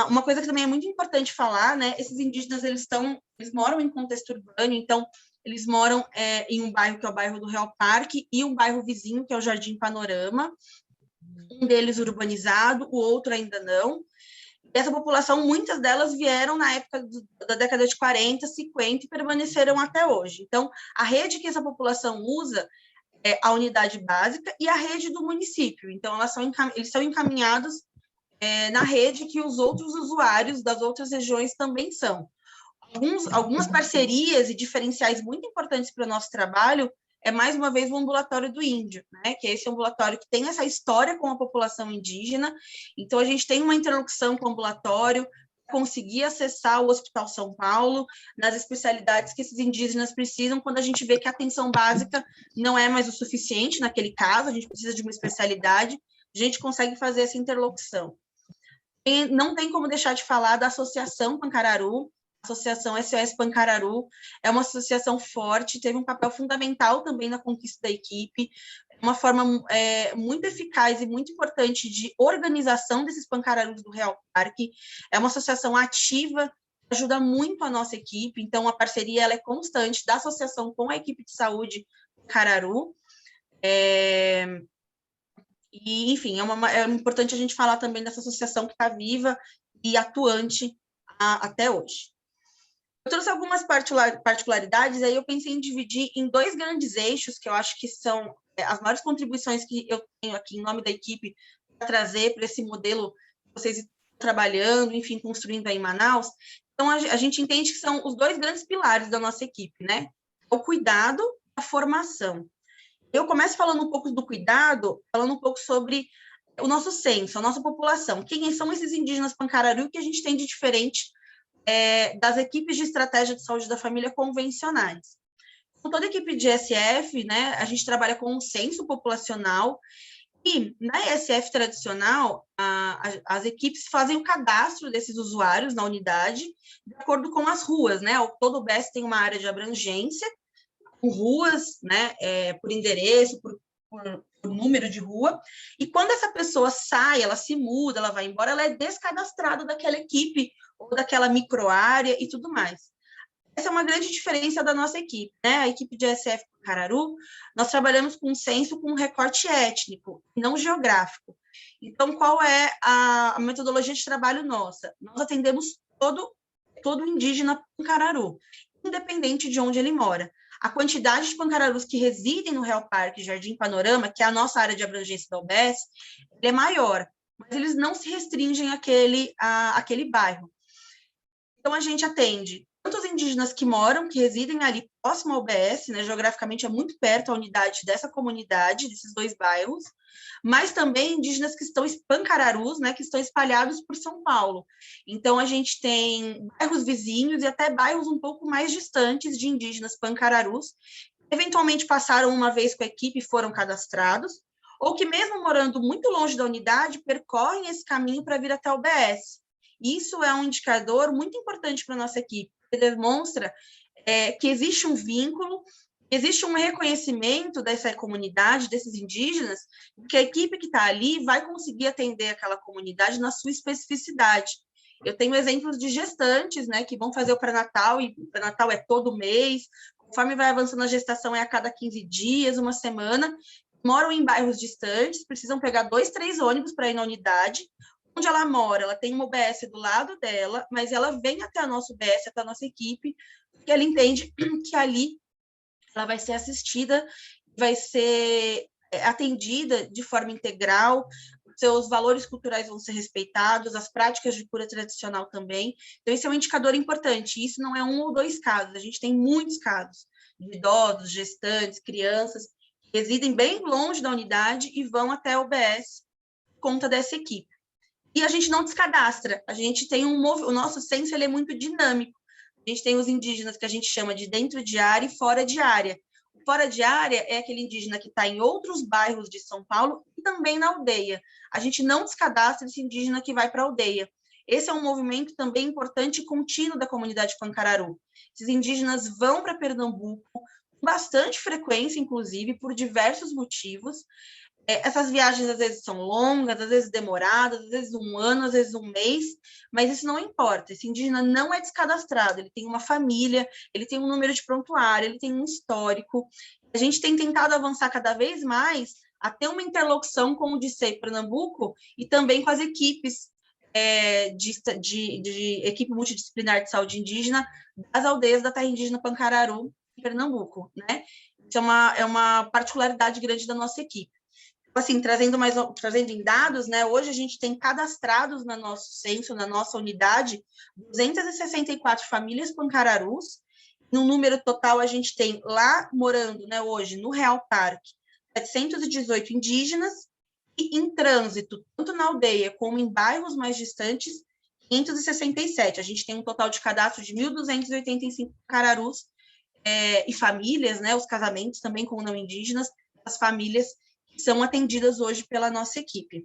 C: Uma coisa que também é muito importante falar, né? Esses indígenas, eles moram em contexto urbano, então eles moram em um bairro que é o bairro do Real Parque e um bairro vizinho, que é o Jardim Panorama, um deles urbanizado, o outro ainda não. Essa população, muitas delas vieram na época da década de 40, 50 e permaneceram até hoje. Então, a rede que essa população usa é a unidade básica e a rede do município. Então, eles são encaminhados na rede que os outros usuários das outras regiões também são. Algumas parcerias e diferenciais muito importantes para o nosso trabalho é, mais uma vez, o ambulatório do índio, né? Que é esse ambulatório que tem essa história com a população indígena. Então, a gente tem uma interlocução com o ambulatório, conseguir acessar o Hospital São Paulo, nas especialidades que esses indígenas precisam, quando a gente vê que a atenção básica não é mais o suficiente naquele caso, a gente precisa de uma especialidade, a gente consegue fazer essa interlocução. E não tem como deixar de falar da Associação Pancararu. A Associação SOS Pancararu é uma associação forte, teve um papel fundamental também na conquista da equipe, uma forma muito eficaz e muito importante de organização desses pancararus do Real Parque. É uma associação ativa, ajuda muito a nossa equipe, então a parceria ela é constante da associação com a equipe de saúde Pancararu. E, enfim, é importante a gente falar também dessa associação que está viva e atuante até hoje. Eu trouxe algumas particularidades, aí eu pensei em dividir em dois grandes eixos, que eu acho que são as maiores contribuições que eu tenho aqui em nome da equipe para trazer para esse modelo que vocês estão trabalhando, enfim, construindo aí em Manaus. Então, a gente entende que são os dois grandes pilares da nossa equipe, né? O cuidado e a formação. Eu começo falando um pouco do cuidado, falando um pouco sobre o nosso censo, a nossa população. Quem são esses indígenas Pancararu que a gente tem de diferente das equipes de estratégia de saúde da família convencionais? Com toda a equipe de SF, né, a gente trabalha com um censo populacional e na ESF tradicional, as equipes fazem o cadastro desses usuários na unidade de acordo com as ruas, né? Todo o BES tem uma área de abrangência, com ruas, né, por endereço, por número de rua, e quando essa pessoa sai, ela se muda, ela vai embora, ela é descadastrada daquela equipe ou daquela microárea e tudo mais. Essa é uma grande diferença da nossa equipe, né? A equipe de SF Pancararu, nós trabalhamos com um censo com um recorte étnico, não geográfico. Então, qual é a metodologia de trabalho nossa? Nós atendemos todo indígena Pancararu, independente de onde ele mora. A quantidade de pancararus que residem no Real Parque Jardim Panorama, que é a nossa área de abrangência da UBS, é maior, mas eles não se restringem àquele bairro. Então, a gente atende tanto os indígenas que residem ali próximo ao UBS, né, geograficamente é muito perto a unidade dessa comunidade, desses dois bairros, mas também indígenas que estão pancararus, né, que estão espalhados por São Paulo. Então, a gente tem bairros vizinhos e até bairros um pouco mais distantes de indígenas pancararus, que eventualmente passaram uma vez com a equipe e foram cadastrados, ou que mesmo morando muito longe da unidade, percorrem esse caminho para vir até o UBS. Isso é um indicador muito importante para a nossa equipe, porque demonstra que existe um vínculo, existe um reconhecimento dessa comunidade, desses indígenas, que a equipe que está ali vai conseguir atender aquela comunidade na sua especificidade. Eu tenho exemplos de gestantes, né, que vão fazer o pré-natal, e o pré-natal é todo mês, conforme vai avançando a gestação é a cada 15 dias, uma semana, moram em bairros distantes, precisam pegar 2, 3 ônibus para ir na unidade. Onde ela mora, ela tem uma UBS do lado dela, mas ela vem até a nossa UBS, até a nossa equipe, porque ela entende que ali ela vai ser assistida, vai ser atendida de forma integral, seus valores culturais vão ser respeitados, as práticas de cura tradicional também. Então, esse é um indicador importante. Isso não é 1 ou 2 casos, a gente tem muitos casos de idosos, gestantes, crianças, que residem bem longe da unidade e vão até a UBS por conta dessa equipe. E a gente não descadastra, a gente tem o nosso censo ele é muito dinâmico. A gente tem os indígenas que a gente chama de dentro de área e fora de área. O fora de área é aquele indígena que está em outros bairros de São Paulo e também na aldeia. A gente não descadastra esse indígena que vai para a aldeia. Esse é um movimento também importante e contínuo da comunidade Pancararu. Esses indígenas vão para Pernambuco com bastante frequência, inclusive, por diversos motivos, Essas viagens, às vezes, são longas, às vezes demoradas, às vezes 1 ano, às vezes 1 mês, mas isso não importa. Esse indígena não é descadastrado, ele tem uma família, ele tem um número de prontuário, ele tem um histórico. A gente tem tentado avançar cada vez mais a ter uma interlocução com o DICEI Pernambuco e também com as equipes de equipe multidisciplinar de saúde indígena das aldeias da terra indígena Pancararu, em Pernambuco, né? Isso é uma particularidade grande da nossa equipe. Assim, trazendo em dados, né, hoje a gente tem cadastrados no nosso censo, na nossa unidade, 264 famílias pancararus. No número total, a gente tem lá morando, né, hoje, no Real Parque, 718 indígenas, e em trânsito, tanto na aldeia como em bairros mais distantes, 567. A gente tem um total de cadastro de 1.285 pancararus e famílias, né, os casamentos também com não indígenas, as famílias que são atendidas hoje pela nossa equipe.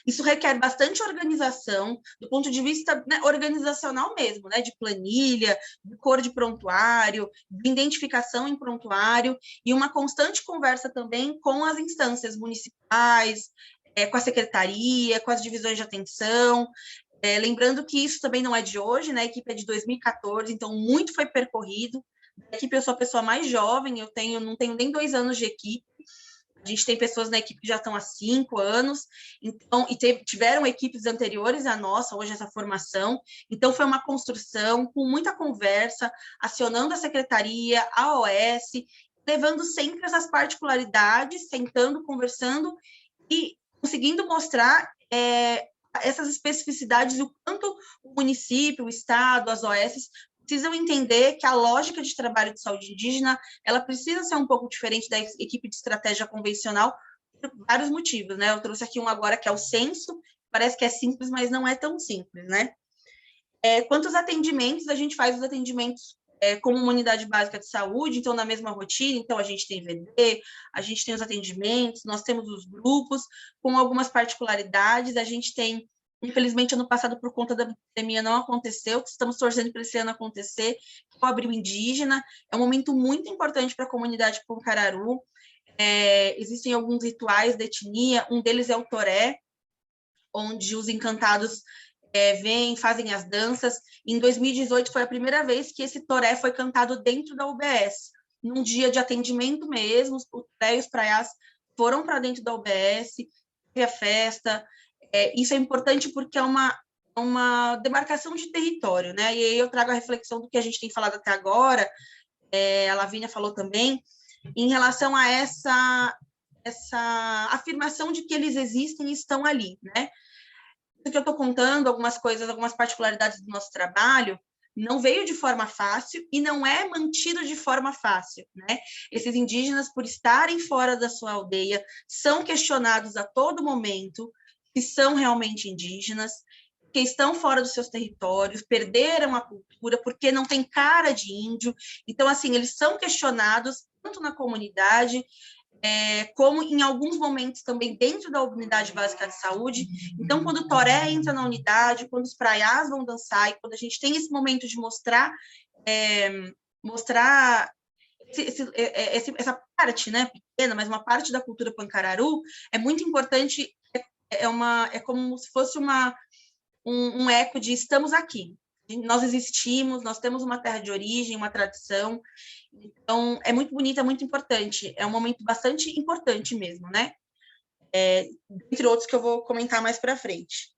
C: Isso requer bastante organização, do ponto de vista, né, organizacional mesmo, né, de planilha, de cor de prontuário, de identificação em prontuário, e uma constante conversa também com as instâncias municipais, com a secretaria, com as divisões de atenção. Lembrando que isso também não é de hoje, né, a equipe é de 2014, então muito foi percorrido. Da equipe eu sou a pessoa mais jovem, não tenho nem 2 anos de equipe. A gente tem pessoas na equipe que já estão há 5 anos, então, tiveram equipes anteriores à nossa, hoje essa formação, então foi uma construção com muita conversa, acionando a secretaria, a OS, levando sempre essas particularidades, sentando, conversando e conseguindo mostrar essas especificidades, o quanto o município, o estado, as OS precisam entender que a lógica de trabalho de saúde indígena, ela precisa ser um pouco diferente da equipe de estratégia convencional, por vários motivos, né? Eu trouxe aqui um agora que é o censo, parece que é simples, mas não é tão simples, né? Quanto aos atendimentos, a gente faz os atendimentos como uma unidade básica de saúde, então na mesma rotina, então a gente tem VD, a gente tem os atendimentos, nós temos os grupos, com algumas particularidades, a gente tem. Infelizmente, ano passado, por conta da pandemia, não aconteceu, estamos torcendo para esse ano acontecer, que é o Abril Indígena, é um momento muito importante para a comunidade Pancararu, existem alguns rituais de etnia, um deles é o toré, onde os encantados vêm, fazem as danças. Em 2018, foi a primeira vez que esse toré foi cantado dentro da UBS, num dia de atendimento mesmo, o toré e os praiás foram para dentro da UBS, teve a festa. Isso é importante porque é uma demarcação de território, né? E aí eu trago a reflexão do que a gente tem falado até agora, a Lavínia falou também, em relação a essa afirmação de que eles existem e estão ali, né? O que eu estou contando, algumas coisas, algumas particularidades do nosso trabalho, não veio de forma fácil e não é mantido de forma fácil, né? Esses indígenas, por estarem fora da sua aldeia, são questionados a todo momento, que são realmente indígenas, que estão fora dos seus territórios, perderam a cultura porque não tem cara de índio. Então, assim, eles são questionados tanto na comunidade, como em alguns momentos também dentro da unidade básica de saúde. Então, quando o toré entra na unidade, quando os praiás vão dançar, e quando a gente tem esse momento de mostrar essa parte, né, pequena, mas uma parte da cultura Pancararu, é muito importante, é como se fosse um eco de estamos aqui, nós existimos, nós temos uma terra de origem, uma tradição, então é muito bonito, é muito importante, é um momento bastante importante mesmo, né? Entre outros que eu vou comentar mais para frente.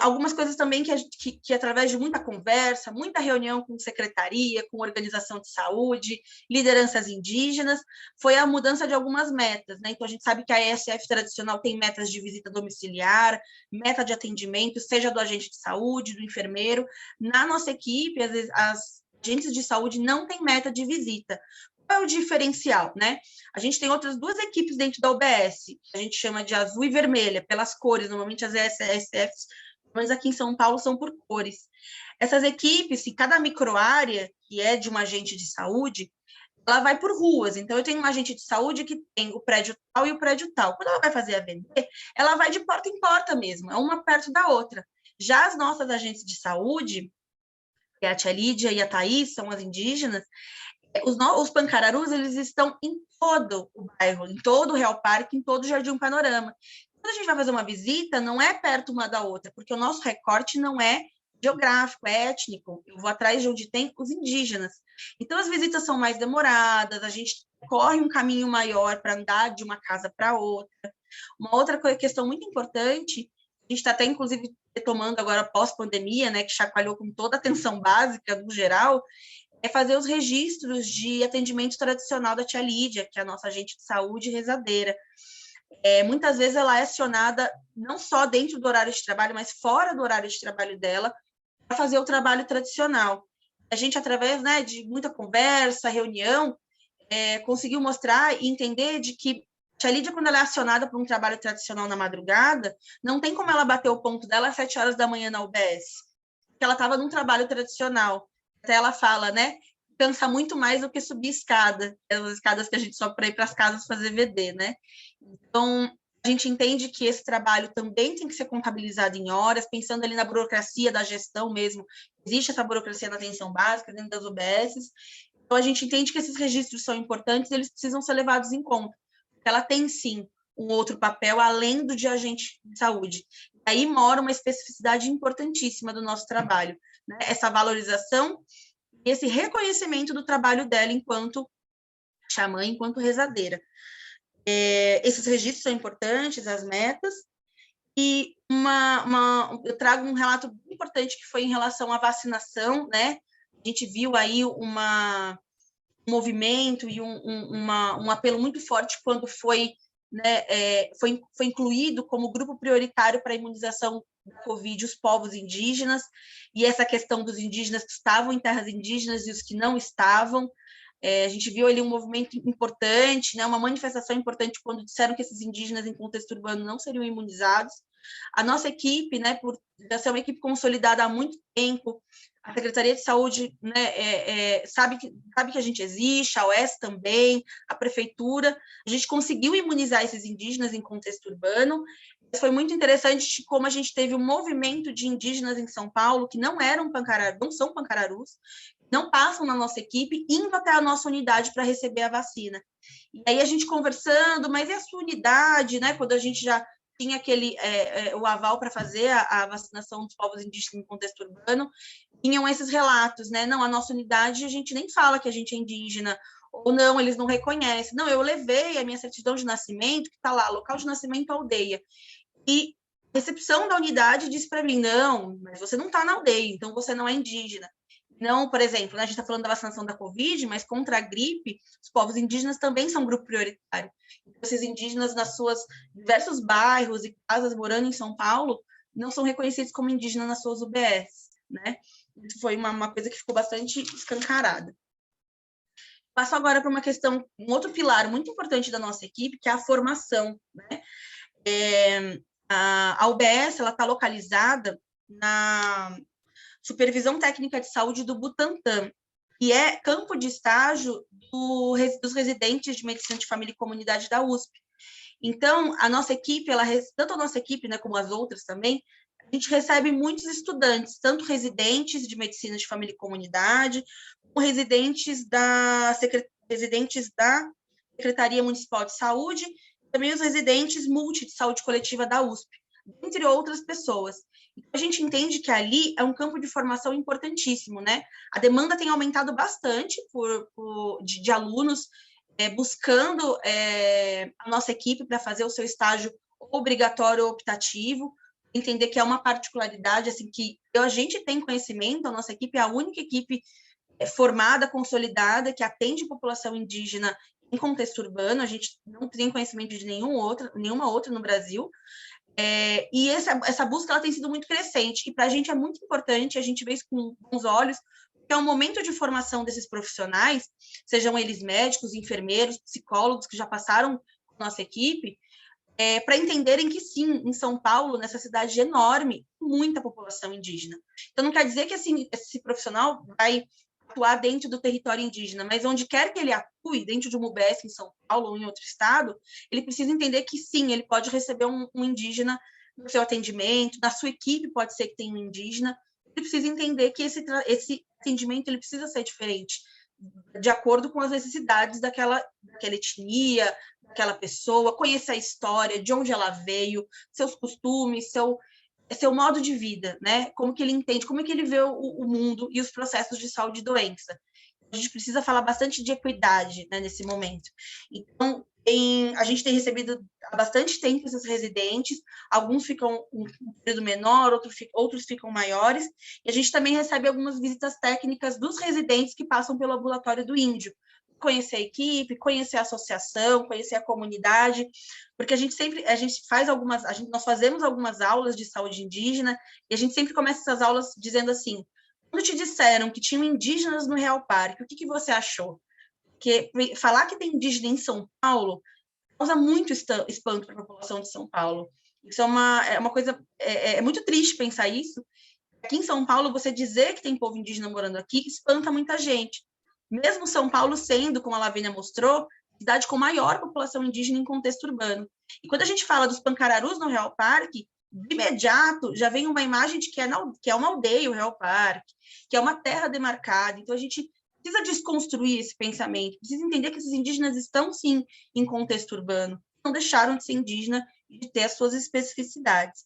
C: Algumas coisas também que através de muita conversa, muita reunião com secretaria, com organização de saúde, lideranças indígenas, foi a mudança de algumas metas, né? Então, a gente sabe que a ESF tradicional tem metas de visita domiciliar, meta de atendimento, seja do agente de saúde, do enfermeiro. Na nossa equipe, às vezes, as agentes de saúde não têm meta de visita. Qual é o diferencial, né? A gente tem outras 2 equipes dentro da UBS, que a gente chama de azul e vermelha, pelas cores, normalmente as ESFs, mas aqui em São Paulo são por cores. Essas equipes, se cada microárea, que é de um agente de saúde, ela vai por ruas. Então, eu tenho um agente de saúde que tem o prédio tal e o prédio tal. Quando ela vai fazer a VD, ela vai de porta em porta mesmo, é uma perto da outra. Já as nossas agentes de saúde, que é a Tia Lídia e a Thaís, são as indígenas, Os pancararus, eles estão em todo o bairro, em todo o Real Parque, em todo o Jardim Panorama. Quando a gente vai fazer uma visita, não é perto uma da outra, porque o nosso recorte não é geográfico, é étnico. Eu vou atrás de onde tem os indígenas. Então, as visitas são mais demoradas, a gente corre um caminho maior para andar de uma casa para outra. Uma outra questão muito importante, a gente está até, inclusive, retomando agora pós-pandemia, né, que chacoalhou com toda a atenção básica, no geral, é fazer os registros de atendimento tradicional da tia Lídia, que é a nossa agente de saúde rezadeira. Muitas vezes ela é acionada não só dentro do horário de trabalho, mas fora do horário de trabalho dela, para fazer o trabalho tradicional. A gente, através, né, de muita conversa, reunião, conseguiu mostrar e entender de que a tia Lídia, quando ela é acionada para um trabalho tradicional na madrugada, não tem como ela bater o ponto dela às 7 horas da manhã na UBS, porque ela estava num trabalho tradicional. Até ela fala, né, cansa muito mais do que subir escada, as escadas que a gente sobe para ir para as casas fazer VD, né? Então, a gente entende que esse trabalho também tem que ser contabilizado em horas, pensando ali na burocracia da gestão mesmo. Existe essa burocracia na atenção básica, dentro das UBSs. Então, a gente entende que esses registros são importantes, eles precisam ser levados em conta. Ela tem, sim, um outro papel, além do de agente de saúde. E aí mora uma especificidade importantíssima do nosso trabalho, né? Essa valorização e esse reconhecimento do trabalho dela enquanto xamã, enquanto rezadeira. Esses registros são importantes, as metas, e eu trago um relato importante que foi em relação à vacinação, né? A gente viu aí um movimento e um apelo muito forte quando foi, né, foi incluído como grupo prioritário para a imunização da Covid os povos indígenas, e essa questão dos indígenas que estavam em terras indígenas e os que não estavam. A gente viu ali um movimento importante, né, uma manifestação importante quando disseram que esses indígenas em contexto urbano não seriam imunizados. A nossa equipe, né, por já ser uma equipe consolidada há muito tempo, a Secretaria de Saúde, né, sabe que a gente existe, a UES também, a Prefeitura, a gente conseguiu imunizar esses indígenas em contexto urbano. Foi muito interessante como a gente teve um movimento de indígenas em São Paulo que não são pancararus, não passam na nossa equipe, indo até a nossa unidade para receber a vacina. E aí a gente conversando, mas e a sua unidade, né? Quando a gente já tinha o aval para fazer a vacinação dos povos indígenas em contexto urbano, tinham esses relatos, né? Não, a nossa unidade, a gente nem fala que a gente é indígena, ou não, eles não reconhecem. Não, eu levei a minha certidão de nascimento, que está lá, local de nascimento, aldeia. E a recepção da unidade disse para mim, não, mas você não está na aldeia, então você não é indígena. Não, por exemplo, né, a gente está falando da vacinação da Covid, mas contra a gripe, os povos indígenas também são grupo prioritário. Então, esses indígenas, nas suas diversos bairros e casas morando em São Paulo, não são reconhecidos como indígenas nas suas UBS, né? Isso foi uma coisa que ficou bastante escancarada. Passo agora para um outro pilar muito importante da nossa equipe, que é a formação, né? A UBS, ela está localizada na Supervisão Técnica de Saúde do Butantã, que é campo de estágio dos residentes de Medicina de Família e Comunidade da USP. Então, a nossa equipe, tanto a nossa equipe, né, como as outras também, a gente recebe muitos estudantes, tanto residentes de Medicina de Família e Comunidade, como residentes da Secretaria Municipal de Saúde, também os residentes multi de saúde coletiva da USP, entre outras pessoas. A gente entende que ali é um campo de formação importantíssimo, né? A demanda tem aumentado bastante de alunos buscando a nossa equipe para fazer o seu estágio obrigatório ou optativo, entender que é uma particularidade assim que a gente tem conhecimento, a nossa equipe é a única equipe formada, consolidada, que atende a população indígena em contexto urbano, a gente não tem conhecimento de nenhuma outra no Brasil. E essa busca ela tem sido muito crescente, e para a gente é muito importante, a gente vê isso com bons olhos, porque é um momento de formação desses profissionais, sejam eles médicos, enfermeiros, psicólogos, que já passaram com a nossa equipe, para entenderem que sim, em São Paulo, nessa cidade enorme, muita população indígena. Então, não quer dizer que assim, esse profissional vai atuar dentro do território indígena, mas onde quer que ele atue, dentro de uma UBS em São Paulo ou em outro estado, ele precisa entender que sim, ele pode receber um indígena no seu atendimento, na sua equipe pode ser que tenha um indígena, ele precisa entender que esse atendimento ele precisa ser diferente, de acordo com as necessidades daquela etnia, daquela pessoa, conhecer a história, de onde ela veio, seus costumes, seu modo de vida, né? Como que ele entende, como é que ele vê o mundo e os processos de saúde e doença. A gente precisa falar bastante de equidade, né, nesse momento. Então, a gente tem recebido há bastante tempo esses residentes, alguns ficam um período menor, outros ficam maiores, e a gente também recebe algumas visitas técnicas dos residentes que passam pelo ambulatório do Índio, conhecer a equipe, conhecer a associação, conhecer a comunidade, porque nós fazemos algumas aulas de saúde indígena, e a gente sempre começa essas aulas dizendo assim: quando te disseram que tinham indígenas no Real Parque, o que você achou? Porque falar que tem indígena em São Paulo causa muito espanto para a população de São Paulo. Isso é uma coisa... É muito triste pensar isso. Aqui em São Paulo, você dizer que tem povo indígena morando aqui espanta muita gente. Mesmo São Paulo sendo, como a Lavínia mostrou, cidade com maior população indígena em contexto urbano. E quando a gente fala dos pancararus no Real Parque, de imediato já vem uma imagem de que é uma aldeia o Real Parque, que é uma terra demarcada. Então, a gente precisa desconstruir esse pensamento, precisa entender que esses indígenas estão, sim, em contexto urbano, não deixaram de ser indígena e de ter as suas especificidades.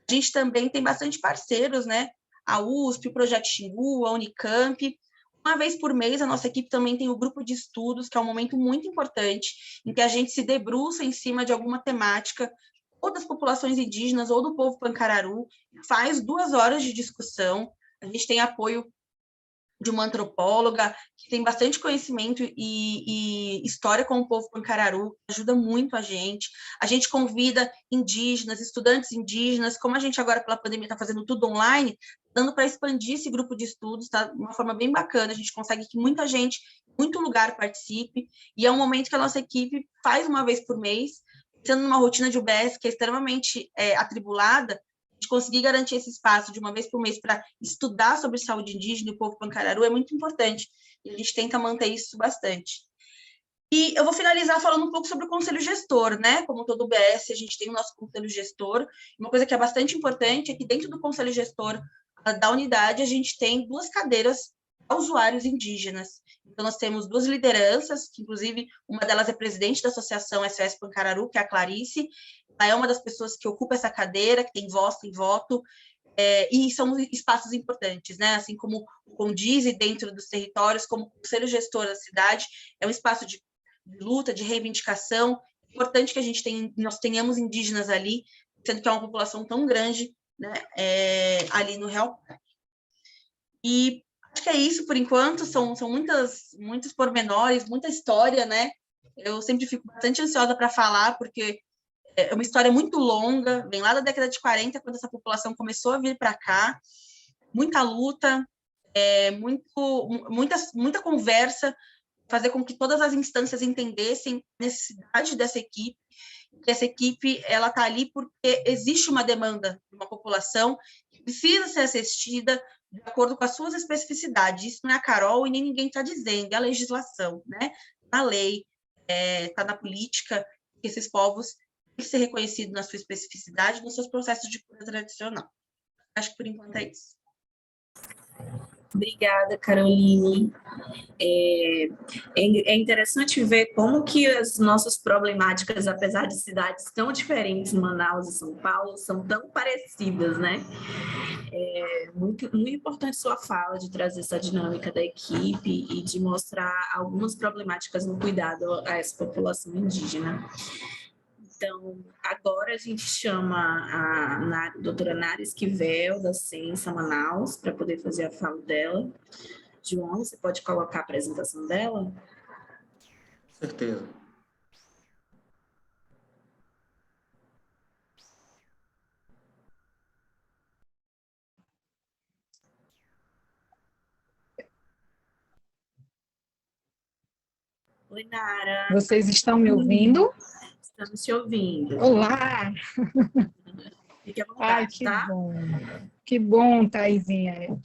C: A gente também tem bastante parceiros, né? A USP, o Projeto Xingu, a Unicamp. Uma vez por mês, a nossa equipe também tem o grupo de estudos, que é um momento muito importante, em que a gente se debruça em cima de alguma temática, ou das populações indígenas, ou do povo pancararu, faz 2 horas de discussão. A gente tem apoio de uma antropóloga que tem bastante conhecimento e história com o povo pancararu, ajuda muito a gente. A gente convida indígenas, estudantes indígenas, como a gente agora pela pandemia está fazendo tudo online, dando para expandir esse grupo de estudos, tá? De uma forma bem bacana, a gente consegue que muita gente, muito lugar participe, e é um momento que a nossa equipe faz uma vez por mês, sendo numa rotina de UBS que é extremamente atribulada, de conseguir garantir esse espaço de uma vez por mês para estudar sobre saúde indígena e o povo pancararu é muito importante. E a gente tenta manter isso bastante. E eu vou finalizar falando um pouco sobre o conselho gestor, né? Como todo UBS, a gente tem o nosso conselho gestor. Uma coisa que é bastante importante é que dentro do conselho gestor da unidade, a gente tem 2 cadeiras a usuários indígenas. Então, nós temos 2 lideranças, que inclusive uma delas é presidente da Associação SOS Pancararu, que é a Clarice. Ela é uma das pessoas que ocupa essa cadeira, que tem voz, tem voto, e são espaços importantes, né? Assim como o Condize dentro dos territórios, como o conselho gestor da cidade, é um espaço de luta, de reivindicação. É importante que nós tenhamos indígenas ali, sendo que é uma população tão grande, né? Ali no Real Parque. E acho que é isso por enquanto, são muitos pormenores, muita história, né? Eu sempre fico bastante ansiosa para falar, porque é uma história muito longa, vem lá da década de 40, quando essa população começou a vir para cá, muita luta, muita conversa, fazer com que todas as instâncias entendessem a necessidade dessa equipe, que essa equipe ela está ali porque existe uma demanda de uma população que precisa ser assistida de acordo com as suas especificidades. Isso não é a Carol e nem ninguém está dizendo, é a legislação, né? Na lei, está na política, que esses povos têm que ser reconhecidos na sua especificidade, nos seus processos de cura tradicional. Acho que por enquanto é isso.
D: Obrigada, Caroline. É interessante ver como que as nossas problemáticas, apesar de cidades tão diferentes, Manaus e São Paulo, são tão parecidas, né? Muito importante sua fala de trazer essa dinâmica da equipe e de mostrar algumas problemáticas no cuidado a essa população indígena. Então, agora a gente chama a doutora Nara Esquivel, da Ciência Manaus, para poder fazer a fala dela. João, você pode colocar a apresentação dela?
E: Certeza.
D: Oi, Nara.
F: Vocês estão me ouvindo?
D: Estamos te ouvindo.
F: Olá!
D: Fique à vontade,
F: Ai, que
D: tá?
F: bom. Que bom, Thaisinha.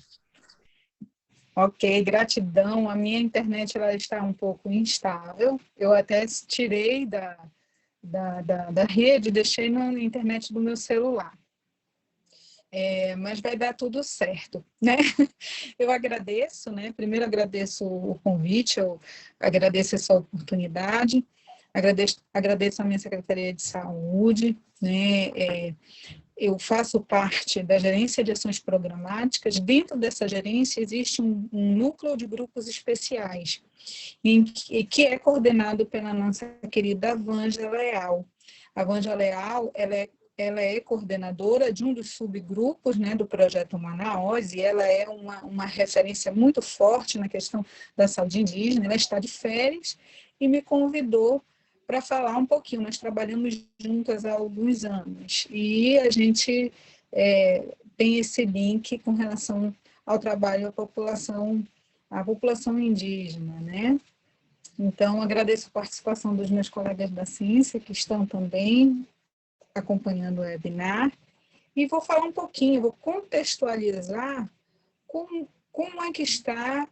F: Ok, gratidão. A minha internet ela está um pouco instável. Eu até tirei da rede, deixei na internet do meu celular. mas vai dar tudo certo, né? Eu agradeço, né? Primeiro agradeço o convite, eu agradeço essa oportunidade, agradeço a minha Secretaria de Saúde, né? Eu faço parte da gerência de ações programáticas. Dentro dessa gerência existe um núcleo de grupos especiais, que é coordenado pela nossa querida Vângela Leal. A Vângela Leal, ela é coordenadora de um dos subgrupos, né, do Projeto Manaus, e ela é uma referência muito forte na questão da saúde indígena. Ela está de férias e me convidou para falar um pouquinho. Nós trabalhamos juntas há alguns anos e a gente tem esse link com relação ao trabalho à população indígena, né? Então, agradeço a participação dos meus colegas da ciência, que estão também acompanhando o webinar, e vou falar um pouquinho, vou contextualizar como é que está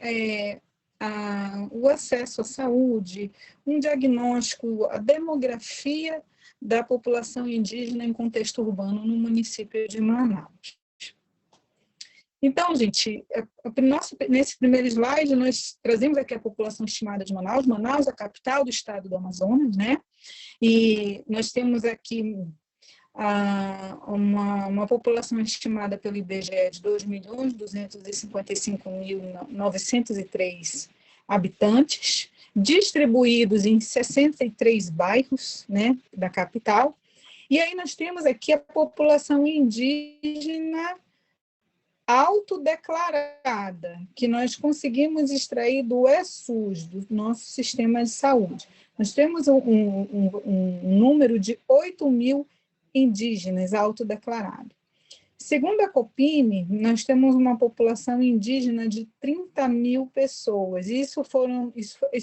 F: o acesso à saúde, um diagnóstico, a demografia da população indígena em contexto urbano no município de Manaus. Então, gente, nesse primeiro slide, nós trazemos aqui a população estimada de Manaus. Manaus é a capital do estado do Amazonas, né? E nós temos aqui uma população estimada pelo IBGE de 2.255.903 habitantes, distribuídos em 63 bairros, né, da capital. E aí nós temos aqui a população indígena autodeclarada, que nós conseguimos extrair do ESUS, do nosso sistema de saúde. Nós temos um número de 8.000 indígenas autodeclarados. Segundo a Copine, nós temos uma população indígena de 30.000 pessoas. Isso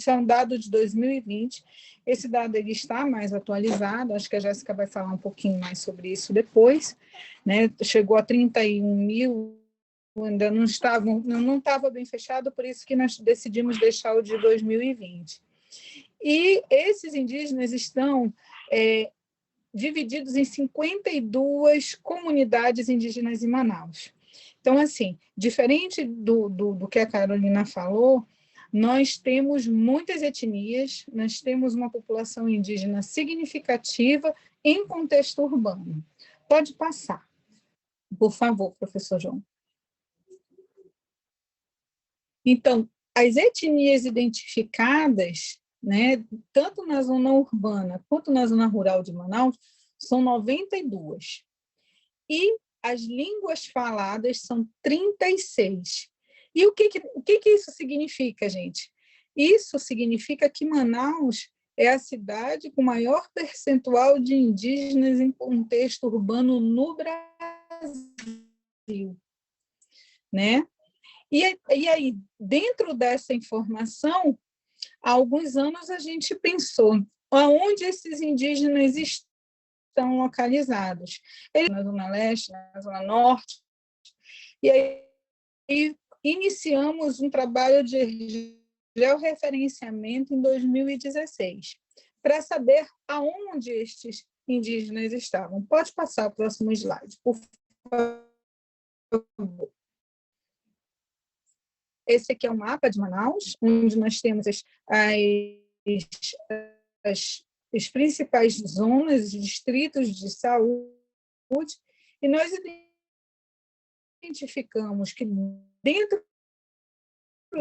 F: é um dado de 2020. Esse dado ele está mais atualizado, acho que a Jéssica vai falar um pouquinho mais sobre isso depois, né? Chegou a 31.000, ainda não estava bem fechado, por isso que nós decidimos deixar o de 2020. E esses indígenas estão divididos em 52 comunidades indígenas em Manaus. Então, assim, diferente do que a Carolina falou, nós temos muitas etnias, nós temos uma população indígena significativa em contexto urbano. Pode passar, por favor, professor João. Então, as etnias identificadas, né, tanto na zona urbana quanto na zona rural de Manaus, são 92. E as línguas faladas são 36. E o que isso significa, gente? Isso significa que Manaus é a cidade com maior percentual de indígenas em contexto urbano no Brasil, né? E aí, dentro dessa informação, há alguns anos a gente pensou aonde esses indígenas estão localizados. Eles na Zona Leste, na Zona Norte, e aí iniciamos um trabalho de georreferenciamento em 2016, para saber aonde estes indígenas estavam. Pode passar o próximo slide, por favor. Esse aqui é o mapa de Manaus, onde nós temos as principais zonas, distritos de saúde, e nós identificamos que dentro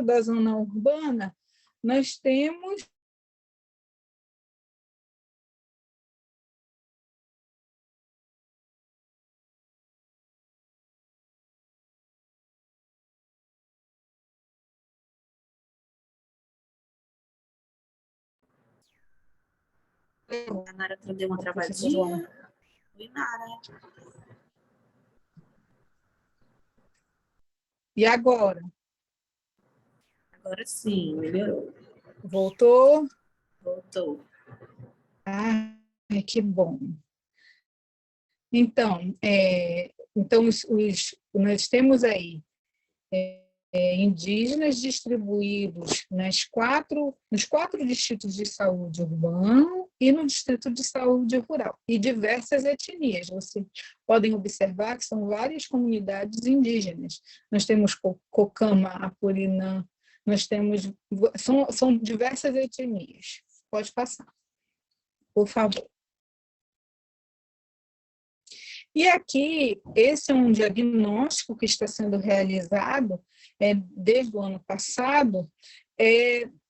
F: da zona urbana nós temos
D: A Nara deu uma travadinha. Oi, Nara.
F: E agora?
D: Agora sim, melhorou.
F: Voltou?
D: Voltou.
F: Ah, que bom. Então, nós temos aí indígenas distribuídos nos quatro distritos de saúde urbano e no Distrito de Saúde Rural, e diversas etnias. Vocês podem observar que são várias comunidades indígenas. Nós temos Cocama, Apurinã, nós temos... São diversas etnias. Pode passar, por favor. E aqui, esse é um diagnóstico que está sendo realizado desde o ano passado,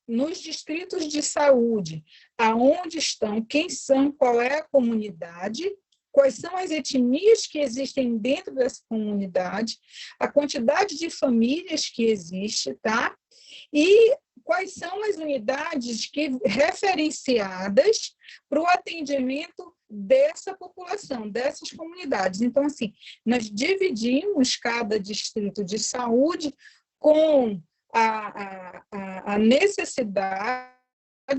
F: nos distritos de saúde, aonde estão, quem são, qual é a comunidade, quais são as etnias que existem dentro dessa comunidade, a quantidade de famílias que existe, tá? E quais são as unidades referenciadas para o atendimento dessa população, dessas comunidades. Então, assim, nós dividimos cada distrito de saúde com a necessidade,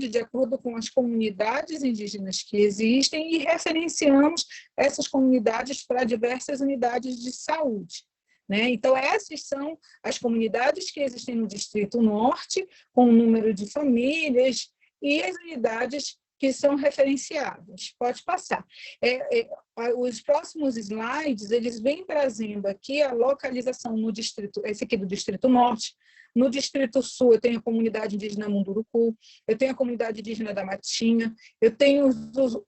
F: de acordo com as comunidades indígenas que existem, e referenciamos essas comunidades para diversas unidades de saúde. Né? Então, essas são as comunidades que existem no Distrito Norte, com o número de famílias, e as unidades que são referenciadas. Pode passar. Os próximos slides, eles vêm trazendo aqui a localização no distrito, esse aqui do Distrito Norte. No Distrito Sul, eu tenho a comunidade indígena Munduruku, eu tenho a comunidade indígena da Matinha, eu tenho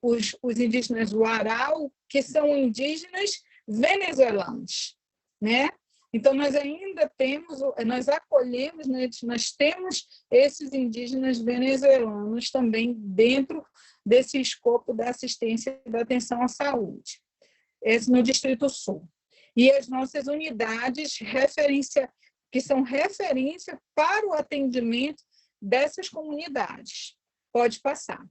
F: os indígenas Uarau, que são indígenas venezuelanos. Né? Então, nós ainda temos, nós acolhemos, né, nós temos esses indígenas venezuelanos também dentro desse escopo da assistência e da atenção à saúde, esse no Distrito Sul. E as nossas unidades que são referência para o atendimento dessas comunidades. Pode passar.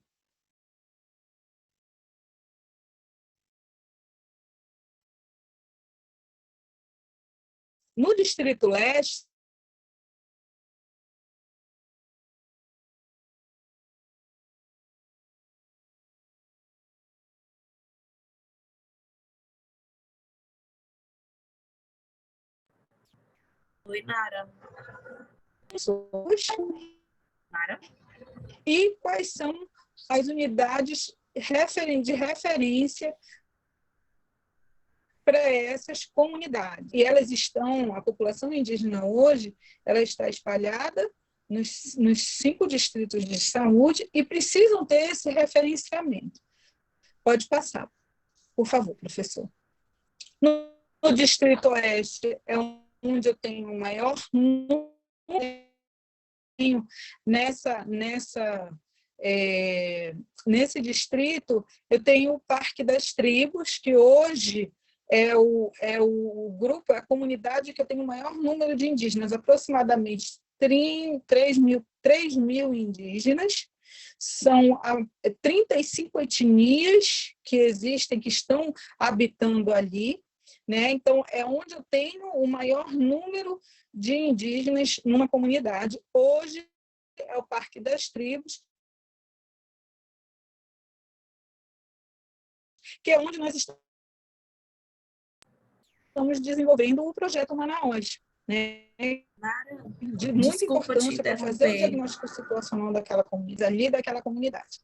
F: No Distrito Leste,
D: Oi, Nara. Nara?
F: E quais são as unidades de referência para essas comunidades. E elas estão, a população indígena hoje, ela está espalhada nos 5 distritos de saúde e precisam ter esse referenciamento. Pode passar, por favor, professor. No Distrito Oeste é onde eu tenho o maior número nesse distrito, eu tenho o Parque das Tribos, que hoje é o grupo, a comunidade que eu tenho o maior número de indígenas, aproximadamente 3 mil indígenas. São 35 etnias que existem, que estão habitando ali, né? Então, é onde eu tenho o maior número de indígenas numa comunidade. Hoje é o Parque das Tribos, que é onde nós estamos desenvolvendo o projeto Manaus, né? De muita importância para fazer o diagnóstico situacional daquela comunidade.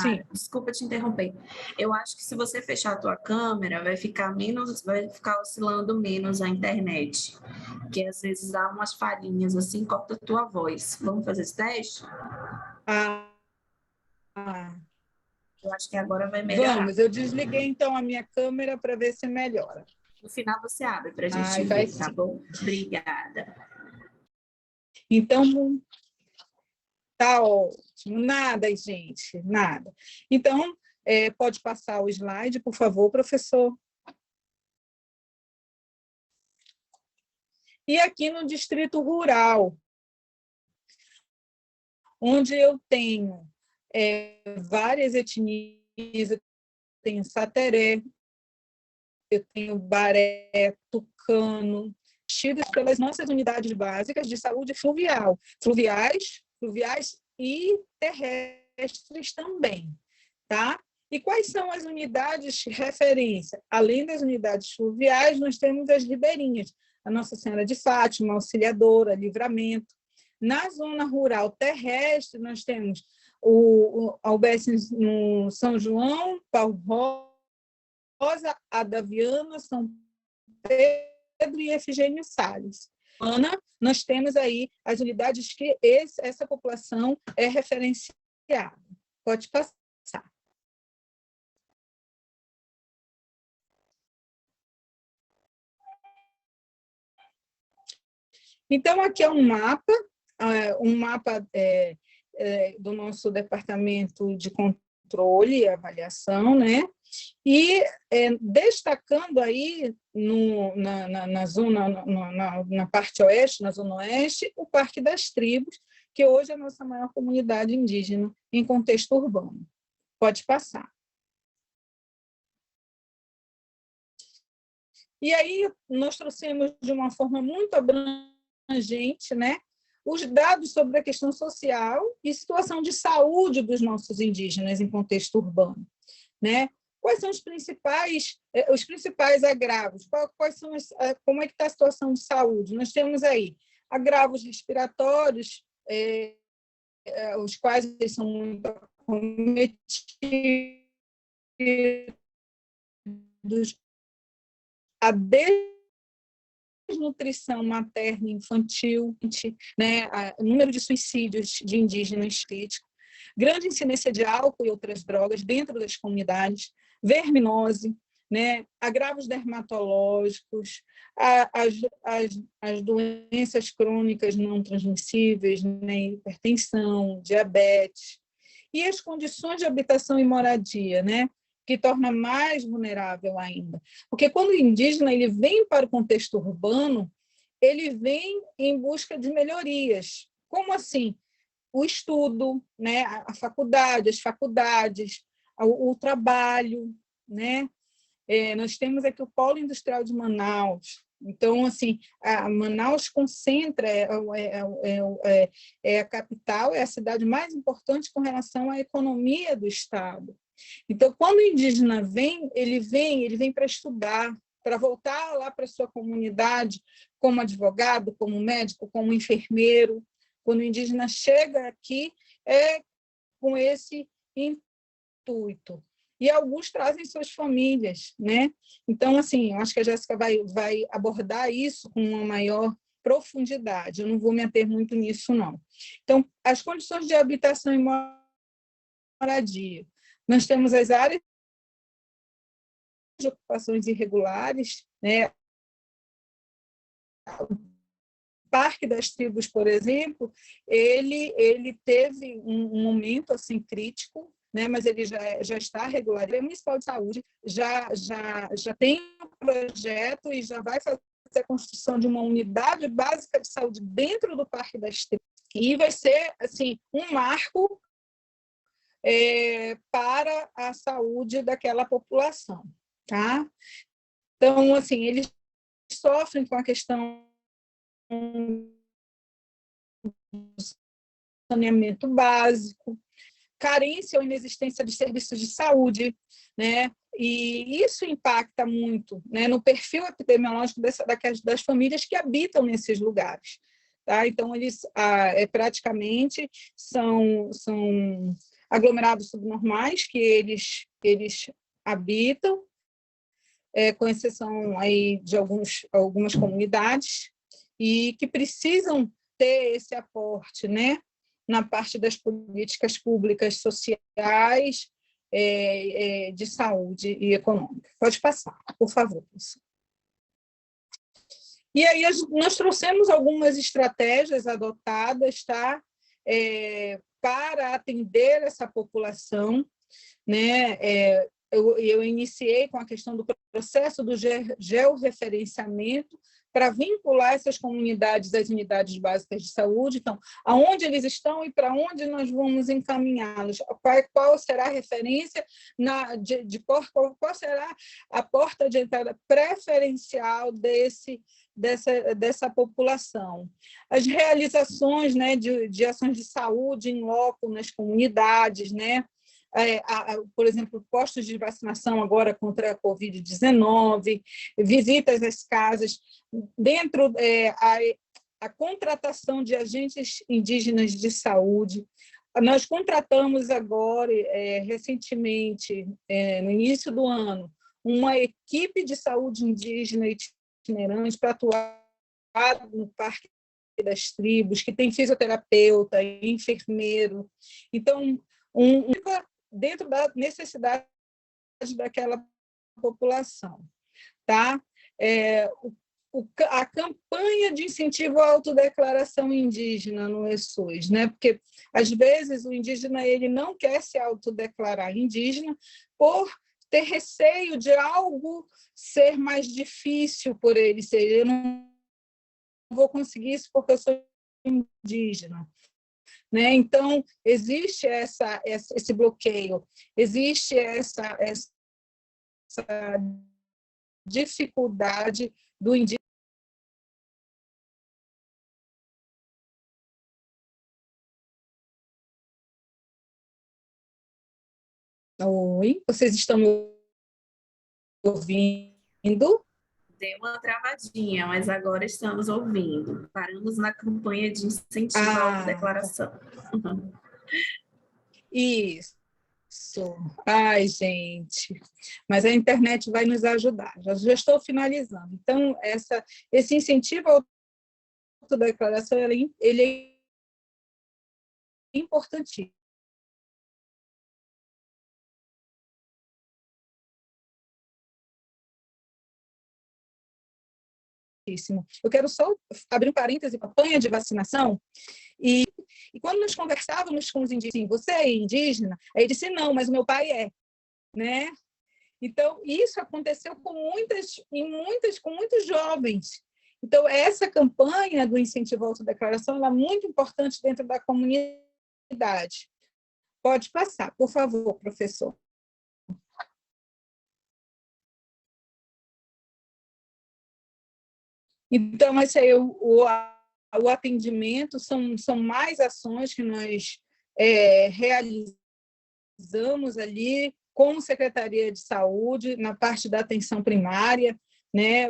D: Sim. Desculpa te interromper. Eu acho que se você fechar a tua câmera, vai ficar oscilando menos a internet, que às vezes dá umas falhinhas assim, corta a tua voz. Vamos fazer esse teste? Eu acho que agora vai melhorar.
F: Vamos, eu desliguei então a minha câmera para ver se melhora.
D: No final você abre para a gente ver, tá bom? Obrigada.
F: Então, tá ótimo. Nada, gente, nada. Então, pode passar o slide, por favor, professor. E aqui no Distrito Rural, onde eu tenho várias etnias, eu tenho Sateré, eu tenho Baré, Tucano, tidas pelas nossas unidades básicas de saúde fluvial, fluviais e terrestres também, tá? E quais são as unidades de referência? Além das unidades fluviais, nós temos as ribeirinhas, a Nossa Senhora de Fátima, Auxiliadora, Livramento. Na zona rural terrestre, nós temos a UBS no São João, Paulo Rosa, Adaviana, São Pedro e Efigênio Salles. Ana, nós temos aí as unidades que essa população é referenciada. Pode passar. Então, aqui é um mapa do nosso departamento de controle e avaliação, né? E destacando aí na parte oeste, na zona oeste, o Parque das Tribos, que hoje é a nossa maior comunidade indígena em contexto urbano. Pode passar. E aí nós trouxemos de uma forma muito abrangente, né, os dados sobre a questão social e situação de saúde dos nossos indígenas em contexto urbano, né? Quais são os principais agravos? Como é que está a situação de saúde? Nós temos aí agravos respiratórios, os quais eles são muito acometidos, a desnutrição materna e infantil, né? O número de suicídios de indígenas crítico, grande incidência de álcool e outras drogas dentro das comunidades, verminose, né? Agravos dermatológicos, as doenças crônicas não transmissíveis, né? Hipertensão, diabetes, e as condições de habitação e moradia, né? Que torna mais vulnerável ainda. Porque quando o indígena ele vem para o contexto urbano, ele vem em busca de melhorias. Como assim? O estudo, né? A faculdade, as faculdades, o trabalho, né? Nós temos aqui o Polo Industrial de Manaus. Então, assim, a Manaus concentra, é a capital, é a cidade mais importante com relação à economia do Estado. Então, quando o indígena vem, ele vem para estudar, para voltar lá para a sua comunidade como advogado, como médico, como enfermeiro. Quando o indígena chega aqui, é com esse intuito. E alguns trazem suas famílias, né? Então, assim, eu acho que a Jéssica vai abordar isso com uma maior profundidade. Eu não vou me ater muito nisso, não. Então, as condições de habitação e moradia. Nós temos as áreas de ocupações irregulares, né? O Parque das Tribos, por exemplo, ele teve um momento assim crítico, né? Mas ele já está regular. O Municipal de Saúde já tem um projeto e já vai fazer a construção de uma unidade básica de saúde dentro do Parque das Tribos. E vai ser assim um marco para a saúde daquela população, tá? Então, assim, eles sofrem com a questão do saneamento básico, carência ou inexistência de serviços de saúde, né? E isso impacta muito, né, no perfil epidemiológico das famílias que habitam nesses lugares, tá? Então, eles praticamente são aglomerados subnormais que eles habitam, com exceção aí de algumas comunidades, e que precisam ter esse aporte, né, na parte das políticas públicas sociais, de saúde e econômica. Pode passar, por favor, professor. E aí nós trouxemos algumas estratégias adotadas, tá, para atender essa população, né? Eu iniciei com a questão do processo do georreferenciamento para vincular essas comunidades às unidades básicas de saúde. Então, aonde eles estão e para onde nós vamos encaminhá-los? Qual será a referência, qual será a porta de entrada preferencial dessa população? As realizações, né, de ações de saúde em loco nas comunidades, né? Por exemplo, postos de vacinação agora contra a Covid-19, visitas às casas, dentro a contratação de agentes indígenas de saúde, Nós contratamos agora, recentemente, no início do ano, uma equipe de saúde indígena itinerante para atuar no Parque das Tribos, que tem fisioterapeuta, enfermeiro. Então, dentro da necessidade daquela população. Tá? A campanha de incentivo à autodeclaração indígena no ESUS, né? Porque, às vezes, o indígena ele não quer se autodeclarar indígena por ter receio de algo ser mais difícil por ele ser. Eu não vou conseguir isso porque eu sou indígena. Né? Então, existe esse bloqueio, existe essa dificuldade do indígena. Oi, vocês estão me ouvindo?
D: Deu uma travadinha, mas agora estamos ouvindo. Paramos na campanha de incentivo à autodeclaração.
F: Isso. Ai, gente, mas a internet vai nos ajudar. Já estou finalizando. Então, esse incentivo à autodeclaração ele é importantíssimo. Eu quero só abrir um parêntese, campanha de vacinação, e quando nós conversávamos com os indígenas, você é indígena? Aí ele disse, não, mas o meu pai é, né? Então, isso aconteceu com muitos jovens. Então, essa campanha do incentivo à autodeclaração ela é muito importante dentro da comunidade. Pode passar, por favor, professor. Então, esse aí, o atendimento são mais ações que nós realizamos ali com a Secretaria de Saúde, na parte da atenção primária, né,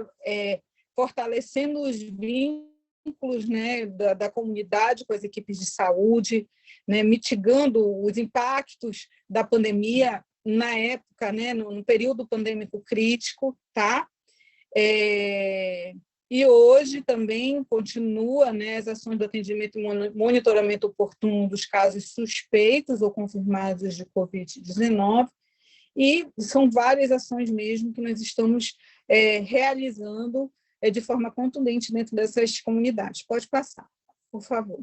F: fortalecendo os vínculos, né, da comunidade com as equipes de saúde, né, mitigando os impactos da pandemia na época, né, no período pandêmico crítico, tá? E hoje também continua, né, as ações do atendimento e monitoramento oportuno dos casos suspeitos ou confirmados de Covid-19, e são várias ações mesmo que nós estamos realizando de forma contundente dentro dessas comunidades. Pode passar, por favor.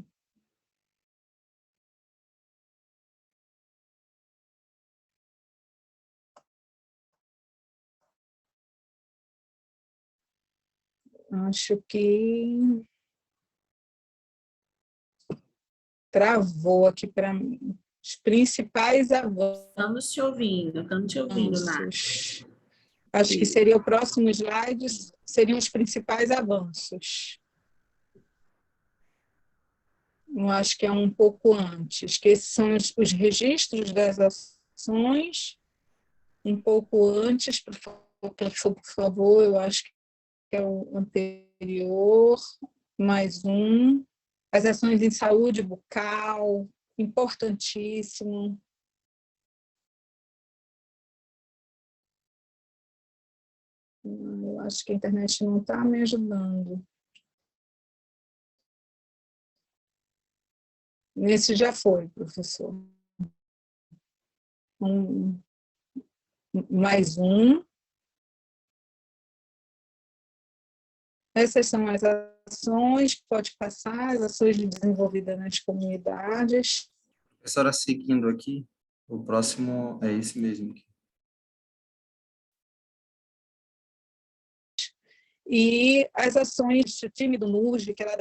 F: Acho que travou aqui para mim. Os principais avanços.
D: Estamos te ouvindo, Nath.
F: Acho que seria o próximo slide, seriam os principais avanços. Eu acho que é um pouco antes, que esses são os registros das ações, um pouco antes, por favor, eu acho que é o anterior, mais um. As ações em saúde bucal, importantíssimo. Eu acho que a internet não está me ajudando. Esse já foi, professor. Mais um. Essas são as ações que pode passar, as ações desenvolvidas nas comunidades.
E: Professora, seguindo aqui, o próximo é esse mesmo.
F: E as ações do time do NURG, que era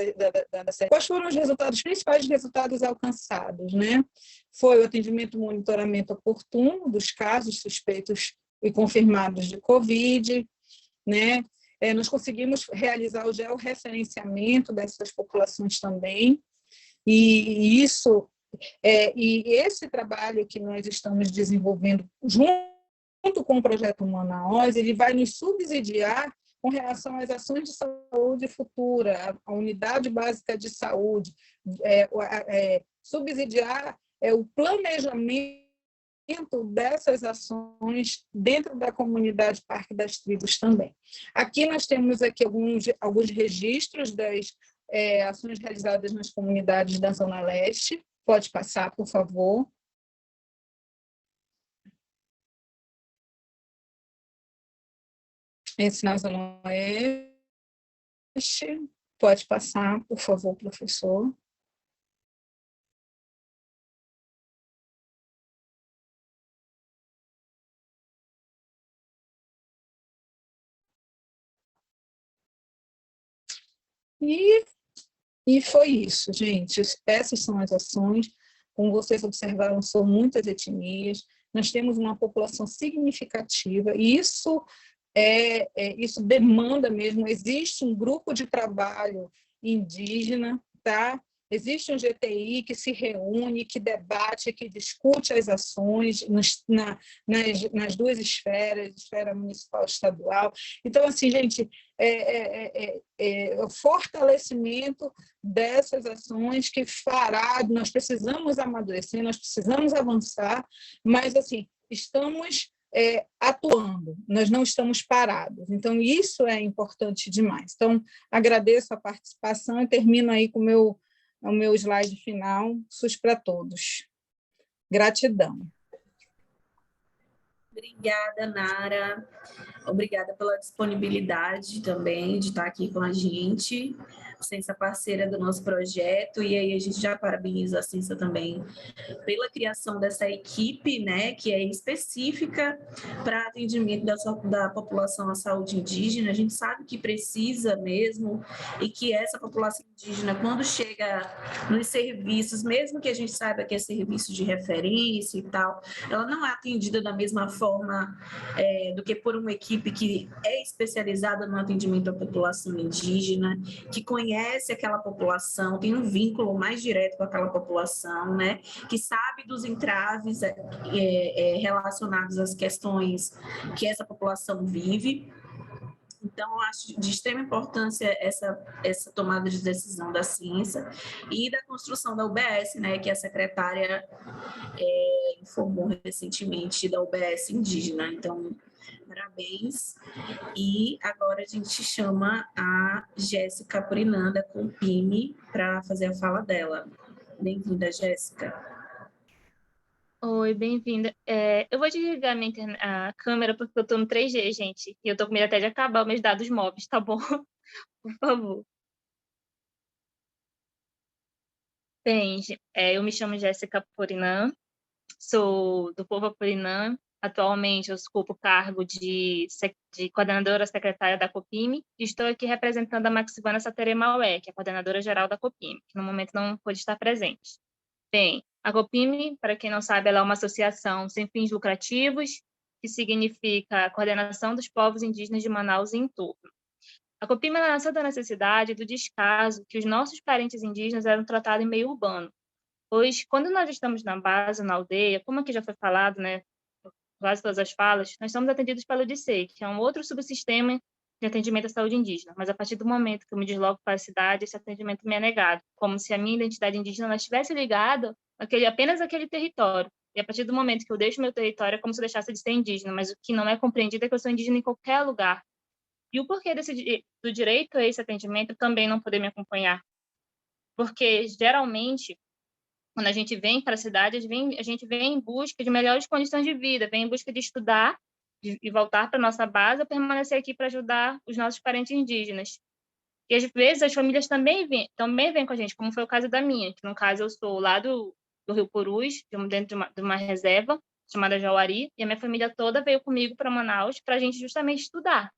F: da série. Quais foram os principais resultados alcançados, né? Foi o atendimento e monitoramento oportuno dos casos suspeitos e confirmados de Covid, né? Nós conseguimos realizar o georreferenciamento dessas populações também, e esse trabalho que nós estamos desenvolvendo junto com o Projeto Manaus, ele vai nos subsidiar com relação às ações de saúde futura, a unidade básica de saúde, subsidiar o planejamento dessas ações dentro da comunidade Parque das Tribos também. Aqui nós temos aqui alguns registros das ações realizadas nas comunidades da Zona Leste. Pode passar, por favor. Esse na Zona Oeste. Pode passar, por favor, professor. E foi isso, gente. Essas são as ações. Como vocês observaram, são muitas etnias. Nós temos uma população significativa, e isso isso demanda mesmo. Existe um grupo de trabalho indígena, tá? Existe um GTI que se reúne, que debate, que discute as ações nas duas esferas, esfera municipal e estadual. Então, assim, gente, o fortalecimento dessas ações que fará, nós precisamos amadurecer, nós precisamos avançar, mas, assim, estamos atuando, nós não estamos parados. Então, isso é importante demais. Então, agradeço a participação e termino aí com o meu slide final. SUS para todos. Gratidão.
D: Obrigada, Nara. Obrigada pela disponibilidade também de estar aqui com a gente. A Ciência parceira do nosso projeto, e aí a gente já parabeniza a Ciência também pela criação dessa equipe, né, que é específica para atendimento da população à saúde indígena. A gente sabe que precisa mesmo, e que essa população indígena, quando chega nos serviços, mesmo que a gente saiba que é serviço de referência e tal, ela não é atendida da mesma forma do que por uma equipe que é especializada no atendimento à população indígena, que conhece aquela população, tem um vínculo mais direto com aquela população, né? Que sabe dos entraves relacionados às questões que essa população vive. Então, eu acho de extrema importância essa tomada de decisão da ciência e da construção da UBS, né, que a secretária informou recentemente da UBS indígena. Então, parabéns. E agora a gente chama a Jéssica Purinã, da Compime, para fazer a fala dela. Bem-vinda, Jéssica.
G: Oi, bem-vinda. Eu vou desligar a câmera porque eu estou no 3G, gente. E eu estou com medo até de acabar os meus dados móveis, tá bom? Por favor. Bem, eu me chamo Jéssica Purinã, sou do povo Purinã. Atualmente eu ocupo o cargo de coordenadora secretária da Copime e estou aqui representando a Maxivana Satere Maué, que é a coordenadora geral da Copime, que no momento não pôde estar presente. Bem, a Copime, para quem não sabe, ela é uma associação sem fins lucrativos, que significa a Coordenação dos Povos Indígenas de Manaus e entorno. A Copime nasceu da necessidade do descaso que os nossos parentes indígenas eram tratados em meio urbano. Pois, quando nós estamos na base, na aldeia, como aqui já foi falado, né, quase todas as falas, nós somos atendidos pelo DICEI, que é um outro subsistema de atendimento à saúde indígena, mas a partir do momento que eu me desloco para a cidade, esse atendimento me é negado, como se a minha identidade indígena estivesse ligada apenas àquele território. E a partir do momento que eu deixo meu território, é como se eu deixasse de ser indígena, mas o que não é compreendido é que eu sou indígena em qualquer lugar. E o porquê do direito a esse atendimento também não poder me acompanhar. Porque, geralmente, quando a gente vem para a cidade, a gente vem em busca de melhores condições de vida, vem em busca de estudar e voltar para a nossa base ou permanecer aqui para ajudar os nossos parentes indígenas. E, às vezes, as famílias também vêm com a gente, como foi o caso da minha, que, no caso, eu sou lá do Rio Purus, dentro de uma reserva chamada Jauari, e a minha família toda veio comigo para Manaus para a gente justamente estudar.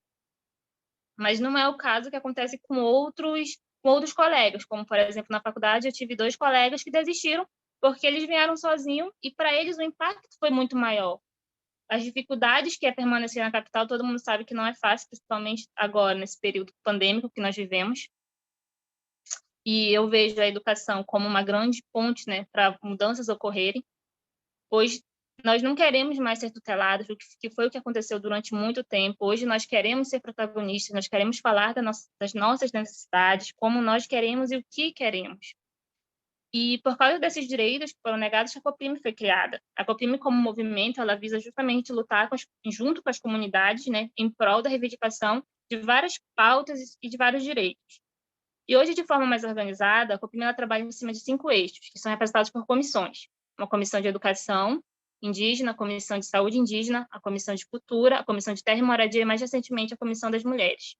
G: Mas não é o caso que acontece com outros colegas, como, por exemplo, na faculdade eu tive 2 colegas que desistiram porque eles vieram sozinhos e, para eles, o impacto foi muito maior. As dificuldades que é permanecer na capital, todo mundo sabe que não é fácil, principalmente agora, nesse período pandêmico que nós vivemos. E eu vejo a educação como uma grande ponte, né, para mudanças ocorrerem, pois nós não queremos mais ser tutelados, que foi o que aconteceu durante muito tempo. Hoje nós queremos ser protagonistas, nós queremos falar das nossas necessidades, como nós queremos e o que queremos. E por causa desses direitos que foram negados, a COPIME foi criada. A COPIME, como movimento, ela visa justamente lutar junto com as comunidades, né, em prol da reivindicação de várias pautas e de vários direitos. E hoje, de forma mais organizada, a COPIME ela trabalha em cima de 5 eixos, que são representados por comissões. Uma comissão de educação indígena, a comissão de saúde indígena, a comissão de cultura, a comissão de terra e moradia e, mais recentemente, a comissão das mulheres.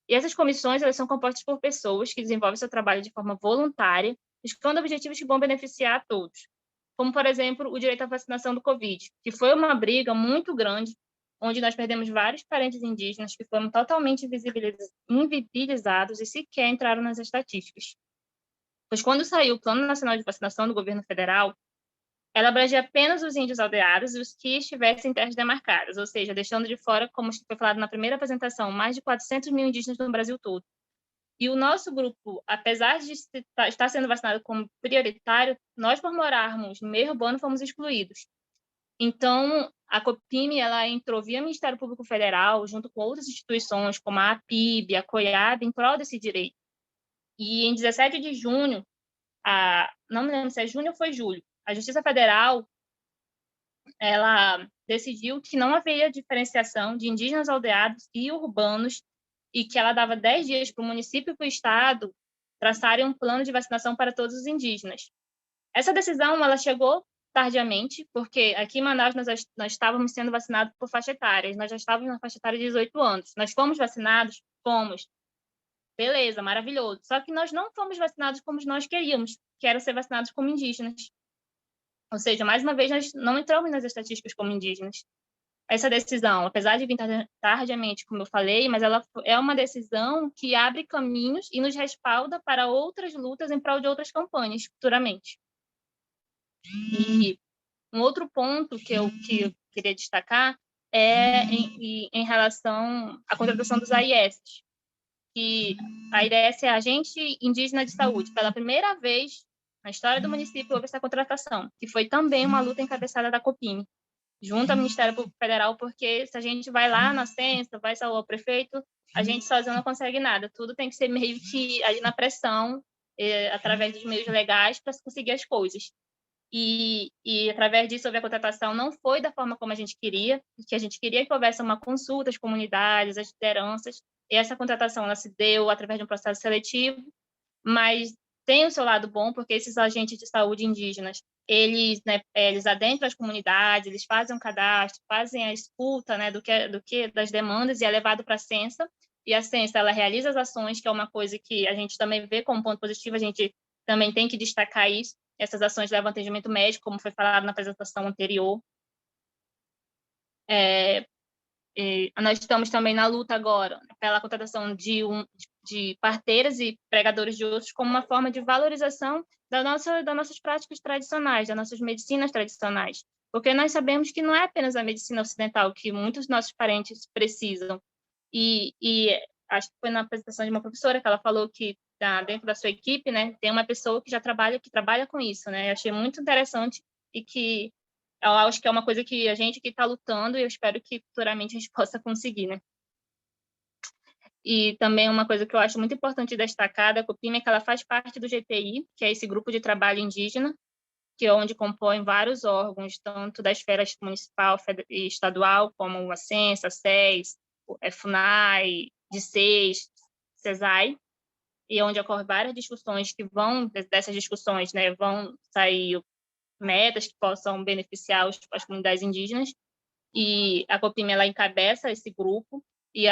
G: E essas comissões elas são compostas por pessoas que desenvolvem seu trabalho de forma voluntária, buscando objetivos que vão beneficiar a todos. Como, por exemplo, o direito à vacinação do Covid, que foi uma briga muito grande, onde nós perdemos vários parentes indígenas que foram totalmente invisibilizados e sequer entraram nas estatísticas. Pois quando saiu o Plano Nacional de Vacinação do governo federal, ela abrangia apenas os índios aldeados e os que estivessem em terras demarcadas, ou seja, deixando de fora, como foi falado na primeira apresentação, mais de 400 mil indígenas no Brasil todo. E o nosso grupo, apesar de estar sendo vacinado como prioritário, nós, por morarmos no meio urbano, fomos excluídos. Então, a COPIME ela entrou via Ministério Público Federal, junto com outras instituições, como a APIB, a COIAB, em prol desse direito. E em 17 de junho, não me lembro se é junho ou foi julho, a Justiça Federal ela decidiu que não haveria diferenciação de indígenas aldeados e urbanos e que ela dava 10 dias para o município e para o estado traçarem um plano de vacinação para todos os indígenas. Essa decisão ela chegou tardiamente, porque aqui em Manaus nós estávamos sendo vacinados por faixa etária, nós já estávamos na faixa etária de 18 anos. Nós fomos vacinados? Fomos. Beleza, maravilhoso. Só que nós não fomos vacinados como nós queríamos, que era ser vacinados como indígenas. Ou seja, mais uma vez, nós não entramos nas estatísticas como indígenas. Essa decisão, apesar de vir tardiamente, como eu falei, mas ela é uma decisão que abre caminhos e nos respalda para outras lutas em prol de outras campanhas futuramente. E um outro ponto que eu queria destacar é em relação à contratação dos AIS, que a AIS é a Agente Indígena de Saúde. Pela primeira vez na história do município houve essa contratação, que foi também uma luta encabeçada da COPIME, junto ao Ministério Público Federal, porque se a gente vai lá na Censa, vai salvar o prefeito, a gente sozinho não consegue nada. Tudo tem que ser meio que ali na pressão, através dos meios legais, para conseguir as coisas. E através disso, houve a contratação, não foi da forma como a gente queria, que a gente queria que houvesse uma consulta às comunidades, às lideranças, e essa contratação ela se deu através de um processo seletivo, mas tem o seu lado bom, porque esses agentes de saúde indígenas, eles adentram as comunidades, eles fazem um cadastro, fazem a escuta, né, das demandas, e é levado para a Censa, e a Censa ela realiza as ações, que é uma coisa que a gente também vê como ponto positivo, a gente também tem que destacar isso. Essas ações levam atendimento médico, como foi falado na apresentação anterior. Nós estamos também na luta agora pela contratação de parteiras e pregadores de ossos como uma forma de valorização das nossas práticas tradicionais, das nossas medicinas tradicionais, porque nós sabemos que não é apenas a medicina ocidental que muitos dos nossos parentes precisam. E acho que foi na apresentação de uma professora que ela falou que dentro da sua equipe, né, tem uma pessoa que trabalha com isso, né? Eu achei muito interessante e que eu acho que é uma coisa que a gente que está lutando e eu espero que futuramente a gente possa conseguir, né? E também uma coisa que eu acho muito importante destacar da COPIME é que ela faz parte do GTI, que é esse grupo de trabalho indígena, que é onde compõem vários órgãos, tanto da esfera municipal e estadual, como a Censa, a SES, a FUNAI, DICES, CESAI, e onde ocorrem várias discussões que dessas discussões, né, vão sair metas que possam beneficiar as comunidades indígenas, e a COPIME ela encabeça esse grupo, e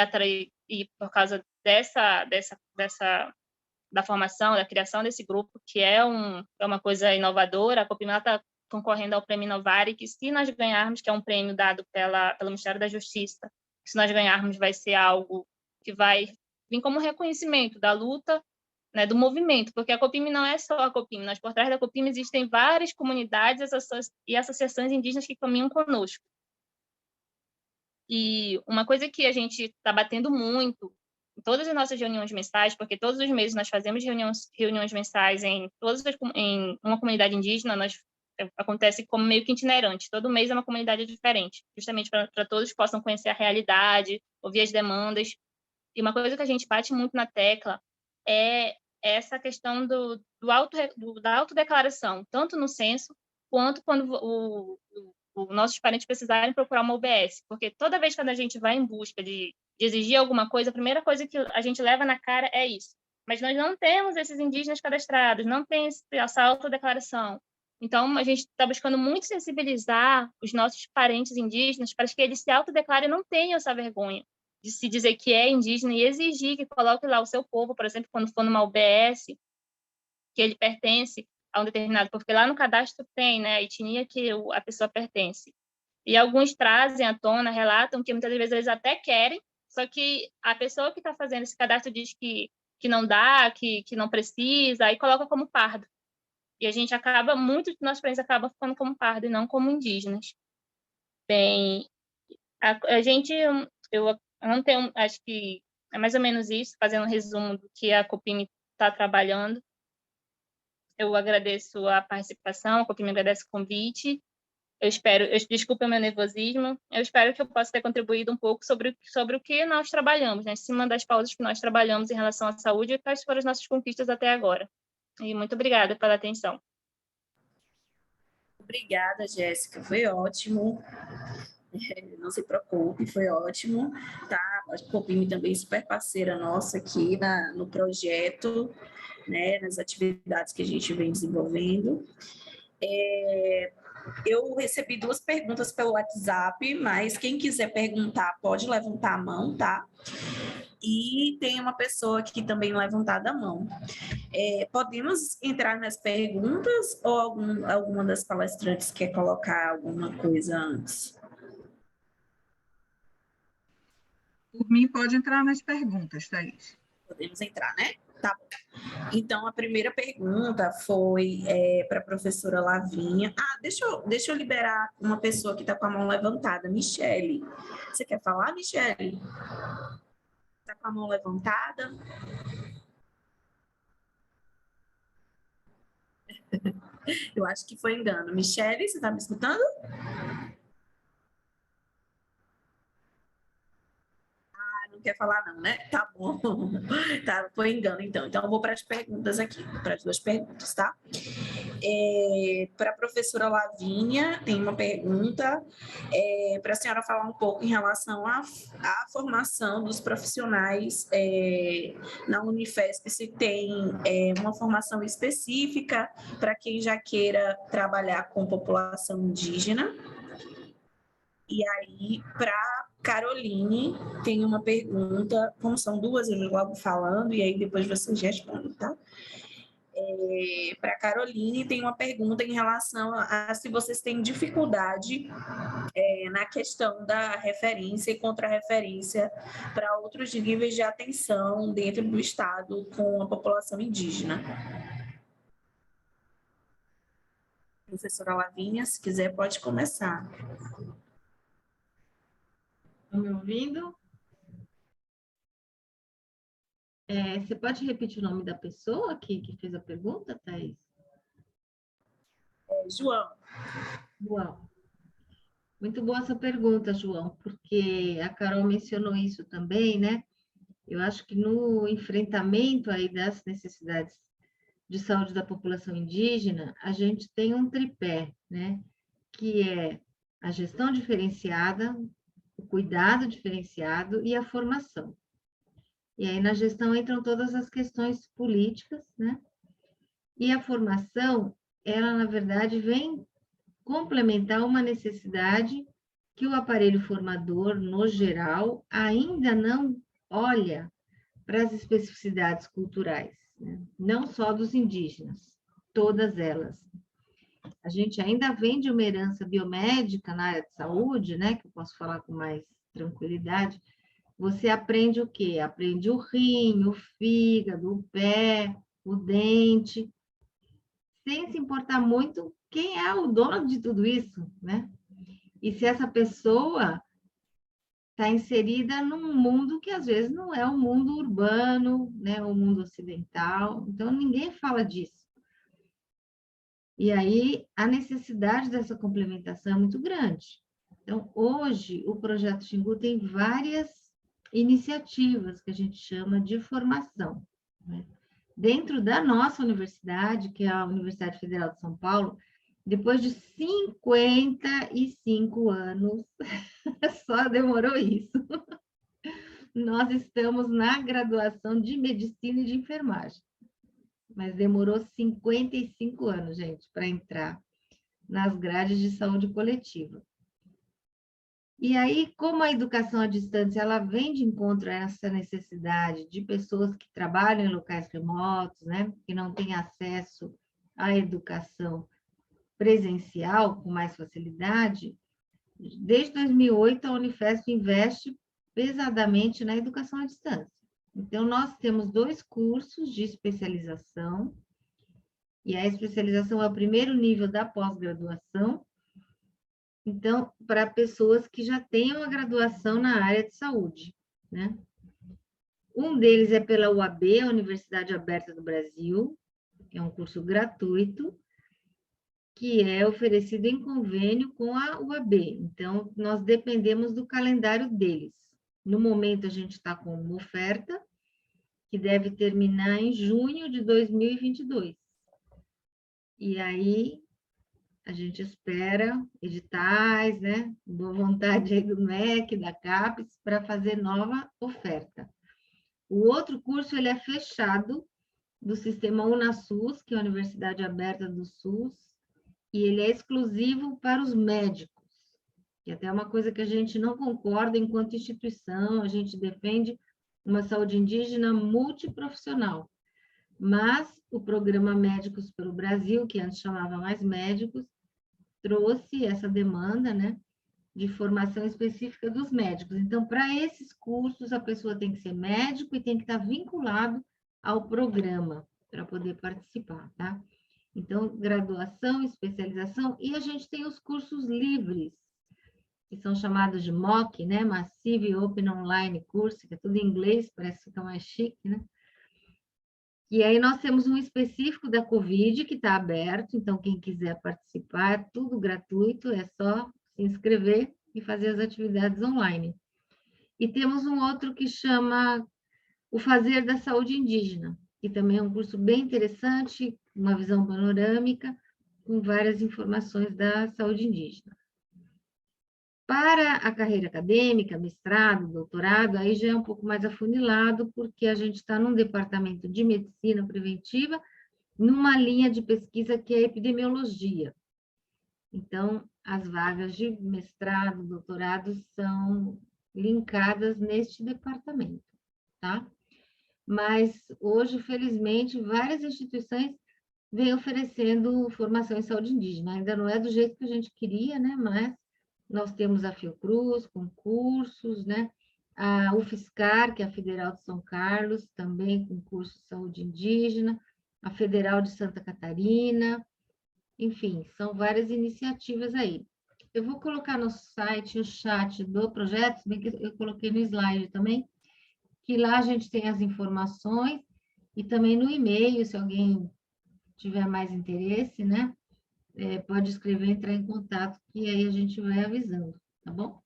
G: por causa da formação, da criação desse grupo, que é uma coisa inovadora, a COPIME está concorrendo ao Prêmio Inovari, que se nós ganharmos, que é um prêmio dado pelo Ministério da Justiça, se nós ganharmos vai ser algo que vai vir como reconhecimento da luta, né, do movimento, porque a COPIME não é só a COPIME, nós por trás da COPIME existem várias comunidades e associações indígenas que caminham conosco. E uma coisa que a gente está batendo muito em todas as nossas reuniões mensais, porque todos os meses nós fazemos reuniões mensais em uma comunidade indígena, acontece como meio que itinerante, todo mês é uma comunidade diferente, justamente para todos possam conhecer a realidade, ouvir as demandas. E uma coisa que a gente bate muito na tecla é essa questão do da autodeclaração, tanto no censo, quanto quando nossos parentes precisarem procurar uma UBS, porque toda vez que a gente vai em busca de exigir alguma coisa, a primeira coisa que a gente leva na cara é isso. Mas nós não temos esses indígenas cadastrados, não tem essa autodeclaração. Então, a gente está buscando muito sensibilizar os nossos parentes indígenas para que eles se autodeclarem e não tenham essa vergonha de se dizer que é indígena e exigir que coloque lá o seu povo, por exemplo, quando for numa UBS, que ele pertence a um determinado, porque lá no cadastro tem, né, a etnia que a pessoa pertence. E alguns trazem à tona, relatam que muitas vezes eles até querem, só que a pessoa que está fazendo esse cadastro diz que não dá, que não precisa, aí coloca como pardo. E a gente acaba, muitos de nossos parentes acabam ficando como pardo e não como indígenas. Bem, a gente, eu não tenho, acho que é mais ou menos isso, fazendo um resumo do que a Copim está trabalhando. Eu agradeço a participação, a Copim me agradece o convite. Desculpe o meu nervosismo, eu espero que eu possa ter contribuído um pouco sobre o que nós trabalhamos, né, em cima das pautas que nós trabalhamos em relação à saúde e quais foram as nossas conquistas até agora. E muito obrigada pela atenção.
D: Obrigada, Jéssica, foi ótimo. Não se preocupe, foi ótimo, tá? A Copim também é super parceira nossa aqui no projeto, né, nas atividades que a gente vem desenvolvendo. Eu recebi 2 perguntas pelo WhatsApp, mas quem quiser perguntar pode levantar a mão, tá? E tem uma pessoa aqui também levantada a mão. Podemos entrar nas perguntas ou alguma das palestrantes quer colocar alguma coisa antes?
F: Por mim, pode entrar nas perguntas, Thaís.
D: Podemos entrar, né? Tá bom. Então, a primeira pergunta foi para a professora Lavinha. Deixa eu liberar uma pessoa que está com a mão levantada. Michele. Você quer falar, Michele? Está com a mão levantada? Eu acho que foi engano. Michele, você está me escutando? Não quer falar não, né? Tá bom. Tá, foi engano, então. Então, eu vou para as perguntas aqui, para as 2 perguntas, tá? Para a professora Lavínia, tem uma pergunta para a senhora falar um pouco em relação à formação dos profissionais na Unifesp, se tem uma formação específica para quem já queira trabalhar com população indígena. E aí, para Caroline, tem uma pergunta, como são 2, eu vou logo falando, e aí depois vocês respondem, tá? Para Caroline, tem uma pergunta em relação a se vocês têm dificuldade na questão da referência e contra-referência para outros níveis de atenção dentro do Estado com a população indígena. Professora Lavínia, se quiser, pode começar.
B: Estão me ouvindo? Você pode repetir o nome da pessoa que fez a pergunta, Thaís?
D: João.
B: João. Muito boa essa pergunta, João, porque a Carol mencionou isso também, né? Eu acho que no enfrentamento aí das necessidades de saúde da população indígena, a gente tem um tripé, né? Que é a gestão diferenciada, o cuidado diferenciado e a formação. E aí na gestão entram todas as questões políticas, né? E a formação, ela na verdade vem complementar uma necessidade que o aparelho formador, no geral, ainda não olha para as especificidades culturais, né? Não só dos indígenas, todas elas. A gente ainda vem de uma herança biomédica na área de saúde, né? Que eu posso falar com mais tranquilidade. Você aprende o quê? Aprende o rim, o fígado, o pé, o dente, sem se importar muito quem é o dono de tudo isso, né? E se essa pessoa está inserida num mundo que às vezes não é o mundo urbano, né? O mundo ocidental, então ninguém fala disso. E aí a necessidade dessa complementação é muito grande. Então, hoje, o Projeto Xingu tem várias iniciativas que a gente chama de formação, né? dentro da nossa universidade, que é a Universidade Federal de São Paulo, depois de 55 anos, só demorou isso. Nós estamos na graduação de Medicina e de Enfermagem, mas demorou 55 anos, gente, para entrar nas grades de saúde coletiva. E aí, como a educação à distância, ela vem de encontro a essa necessidade de pessoas que trabalham em locais remotos, né, que não têm acesso à educação presencial com mais facilidade, desde 2008 a Unifesp investe pesadamente na educação à distância. Então, nós temos 2 cursos de especialização, e a especialização é o primeiro nível da pós-graduação, então, para pessoas que já têm uma graduação na área de saúde, né? Um deles é pela UAB, a Universidade Aberta do Brasil, é um curso gratuito, que é oferecido em convênio com a UAB. Então, nós dependemos do calendário deles. No momento, a gente está com uma oferta, que deve terminar em junho de 2022. E aí, a gente espera editais, né? Boa vontade aí do MEC, da CAPES, para fazer nova oferta. O outro curso, ele é fechado do sistema UnaSUS, que é a Universidade Aberta do SUS, e ele é exclusivo para os médicos, que até é uma coisa que a gente não concorda enquanto instituição, a gente defende uma saúde indígena multiprofissional. Mas o programa Médicos pelo Brasil, que antes chamava Mais Médicos, trouxe essa demanda, né, de formação específica dos médicos. Então, para esses cursos, a pessoa tem que ser médico e tem que estar vinculado ao programa para poder participar, tá? Então, graduação, especialização, e a gente tem os cursos livres, que são chamados de MOOC, né, Massive Open Online Course, que é tudo em inglês, parece que fica mais chique, né? E aí nós temos um específico da Covid, que está aberto, então quem quiser participar, é tudo gratuito, é só se inscrever e fazer as atividades online. E temos um outro que chama O Fazer da Saúde Indígena, que também é um curso bem interessante, uma visão panorâmica, com várias informações da saúde indígena. Para a carreira acadêmica, mestrado, doutorado, aí já é um pouco mais afunilado, porque a gente está num departamento de medicina preventiva, numa linha de pesquisa que é epidemiologia. Então, as vagas de mestrado, doutorado são linkadas neste departamento, tá? Mas hoje, felizmente, várias instituições vêm oferecendo formação em saúde indígena. Ainda não é do jeito que a gente queria, né? Mas nós temos a Fiocruz, com cursos, né? A UFSCar, que é a Federal de São Carlos, também com curso de saúde indígena, a Federal de Santa Catarina, enfim, são várias iniciativas aí. Eu vou colocar no site o chat do projeto, bem que eu coloquei no slide também, que lá a gente tem as informações, e também no e-mail, se alguém tiver mais interesse, né? Pode escrever, entrar em contato, que aí a gente vai avisando, tá bom?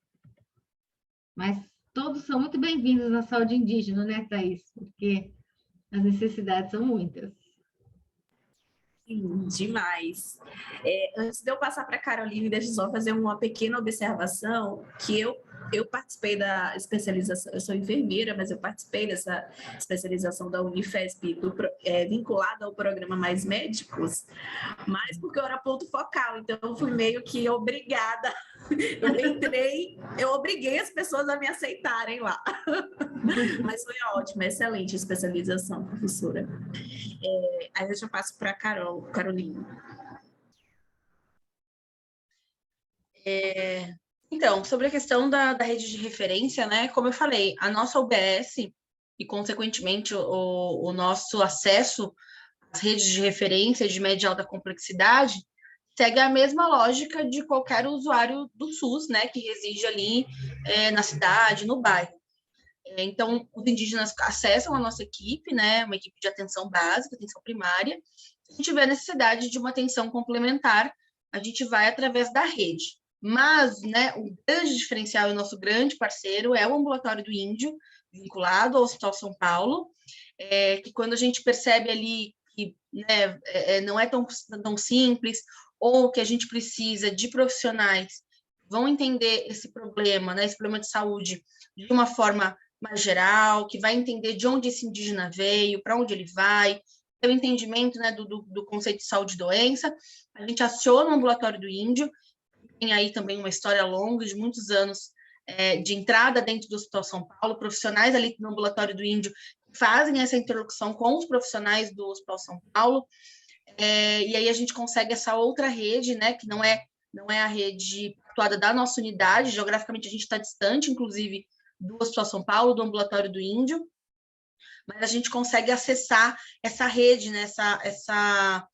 B: Mas todos são muito bem-vindos na saúde indígena, né, Thaís? Porque as necessidades são muitas.
D: Sim, demais. Antes de eu passar para a Caroline, deixa eu só fazer uma pequena observação, que eu participei da especialização, eu sou enfermeira, mas eu participei dessa especialização da Unifesp, vinculada ao programa Mais Médicos, mas porque eu era ponto focal, então eu fui meio que obrigada, eu obriguei as pessoas a me aceitarem lá. Mas foi ótimo, excelente especialização, professora. Aí eu já passo para a Caroline.
C: Então, sobre a questão da rede de referência, né? Como eu falei, a nossa UBS e, consequentemente, o nosso acesso às redes de referência de média e alta complexidade segue a mesma lógica de qualquer usuário do SUS, né? Que reside ali na cidade, no bairro. Então, os indígenas acessam a nossa equipe, né? Uma equipe de atenção básica, atenção primária. Se a gente tiver necessidade de uma atenção complementar, a gente vai através da rede. Mas, né, o grande diferencial e o nosso grande parceiro é o Ambulatório do Índio, vinculado ao Hospital São Paulo, que quando a gente percebe ali que, né, não é tão simples, ou que a gente precisa de profissionais que vão entender esse problema, né, esse problema de saúde de uma forma mais geral, que vai entender de onde esse indígena veio, para onde ele vai, ter o entendimento, né, do conceito de saúde e doença. A gente aciona o ambulatório do índio, tem aí também uma história longa de muitos anos de entrada dentro do Hospital São Paulo, profissionais ali no ambulatório do índio fazem essa interlocução com os profissionais do Hospital São Paulo, e aí a gente consegue essa outra rede, né, que não é a rede atuada da nossa unidade, geograficamente a gente está distante, inclusive, do Hospital São Paulo, do ambulatório do índio, mas a gente consegue acessar essa rede, né, essa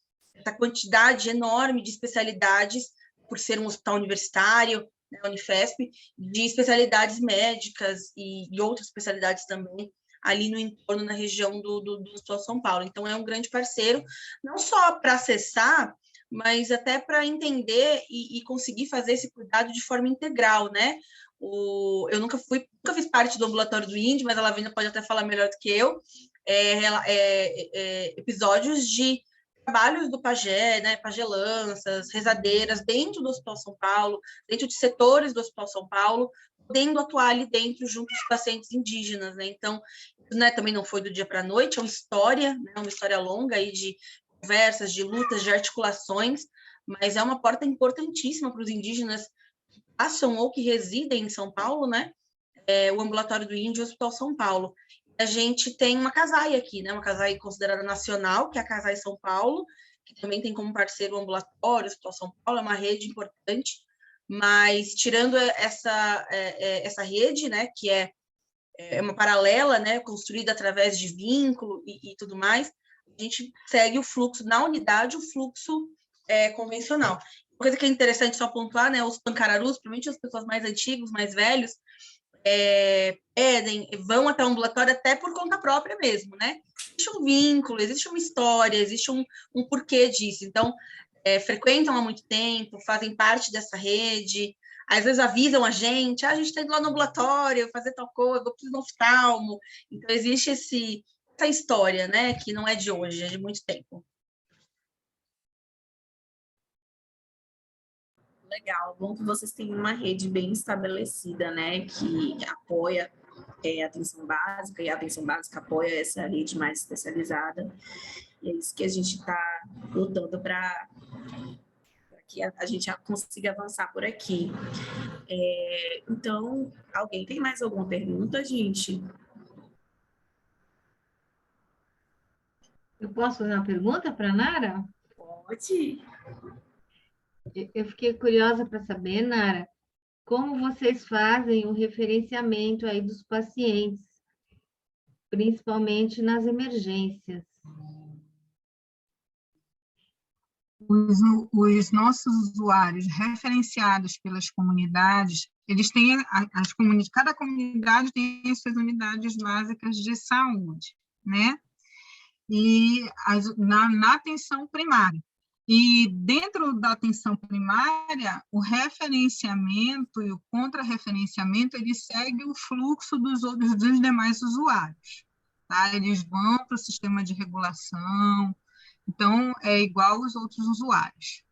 C: quantidade enorme de especialidades, por ser um hospital universitário, né, Unifesp, de especialidades médicas e outras especialidades também, ali no entorno, na região do Hospital São Paulo. Então, é um grande parceiro, não só para acessar, mas até para entender e conseguir fazer esse cuidado de forma integral, né? Eu nunca fiz parte do ambulatório do índio, mas a Lavínia pode até falar melhor do que eu, episódios de trabalhos do pajé, né, pagelanças, rezadeiras, dentro do Hospital São Paulo, dentro de setores do Hospital São Paulo, podendo atuar ali dentro, junto dos pacientes indígenas, né? Então, né, também não foi do dia para a noite, é uma história, né, uma história longa aí de conversas, de lutas, de articulações, mas é uma porta importantíssima para os indígenas que passam ou que residem em São Paulo, né? O ambulatório do índio e o Hospital São Paulo. A gente tem uma CASAI aqui, né? Uma CASAI considerada nacional, que é a CASAI São Paulo, que também tem como parceiro o ambulatório, o Hospital São Paulo, é uma rede importante, mas tirando essa rede, né, que é uma paralela, né, construída através de vínculo e tudo mais, a gente segue o fluxo, na unidade, o fluxo convencional. Uma coisa que é interessante só pontuar, né, os pancararus, principalmente as pessoas mais antigas, mais velhos, vão até o ambulatório até por conta própria mesmo, né? Existe um vínculo, existe uma história, existe um porquê disso. Então, frequentam há muito tempo, fazem parte dessa rede, às vezes avisam a gente está indo lá no ambulatório, fazer tal coisa, eu preciso de um oftalmo. Então, existe essa história, né, que não é de hoje, é de muito tempo.
D: Legal, bom que vocês têm uma rede bem estabelecida, né, que apoia a atenção básica, e a atenção básica apoia essa rede mais especializada, e é isso que a gente está lutando para que a gente consiga avançar por aqui. Então, alguém tem mais alguma pergunta, gente?
B: Eu posso fazer uma pergunta para a Nara?
D: Pode.
B: Eu fiquei curiosa para saber, Nara, como vocês fazem o referenciamento aí dos pacientes, principalmente nas emergências.
F: Os nossos usuários referenciados pelas comunidades, eles têm cada comunidade tem as suas unidades básicas de saúde, né? E na atenção primária. E dentro da atenção primária, o referenciamento e o contra-referenciamento, ele segue o fluxo dos demais usuários. Tá? Eles vão para o sistema de regulação, então é igual aos outros usuários.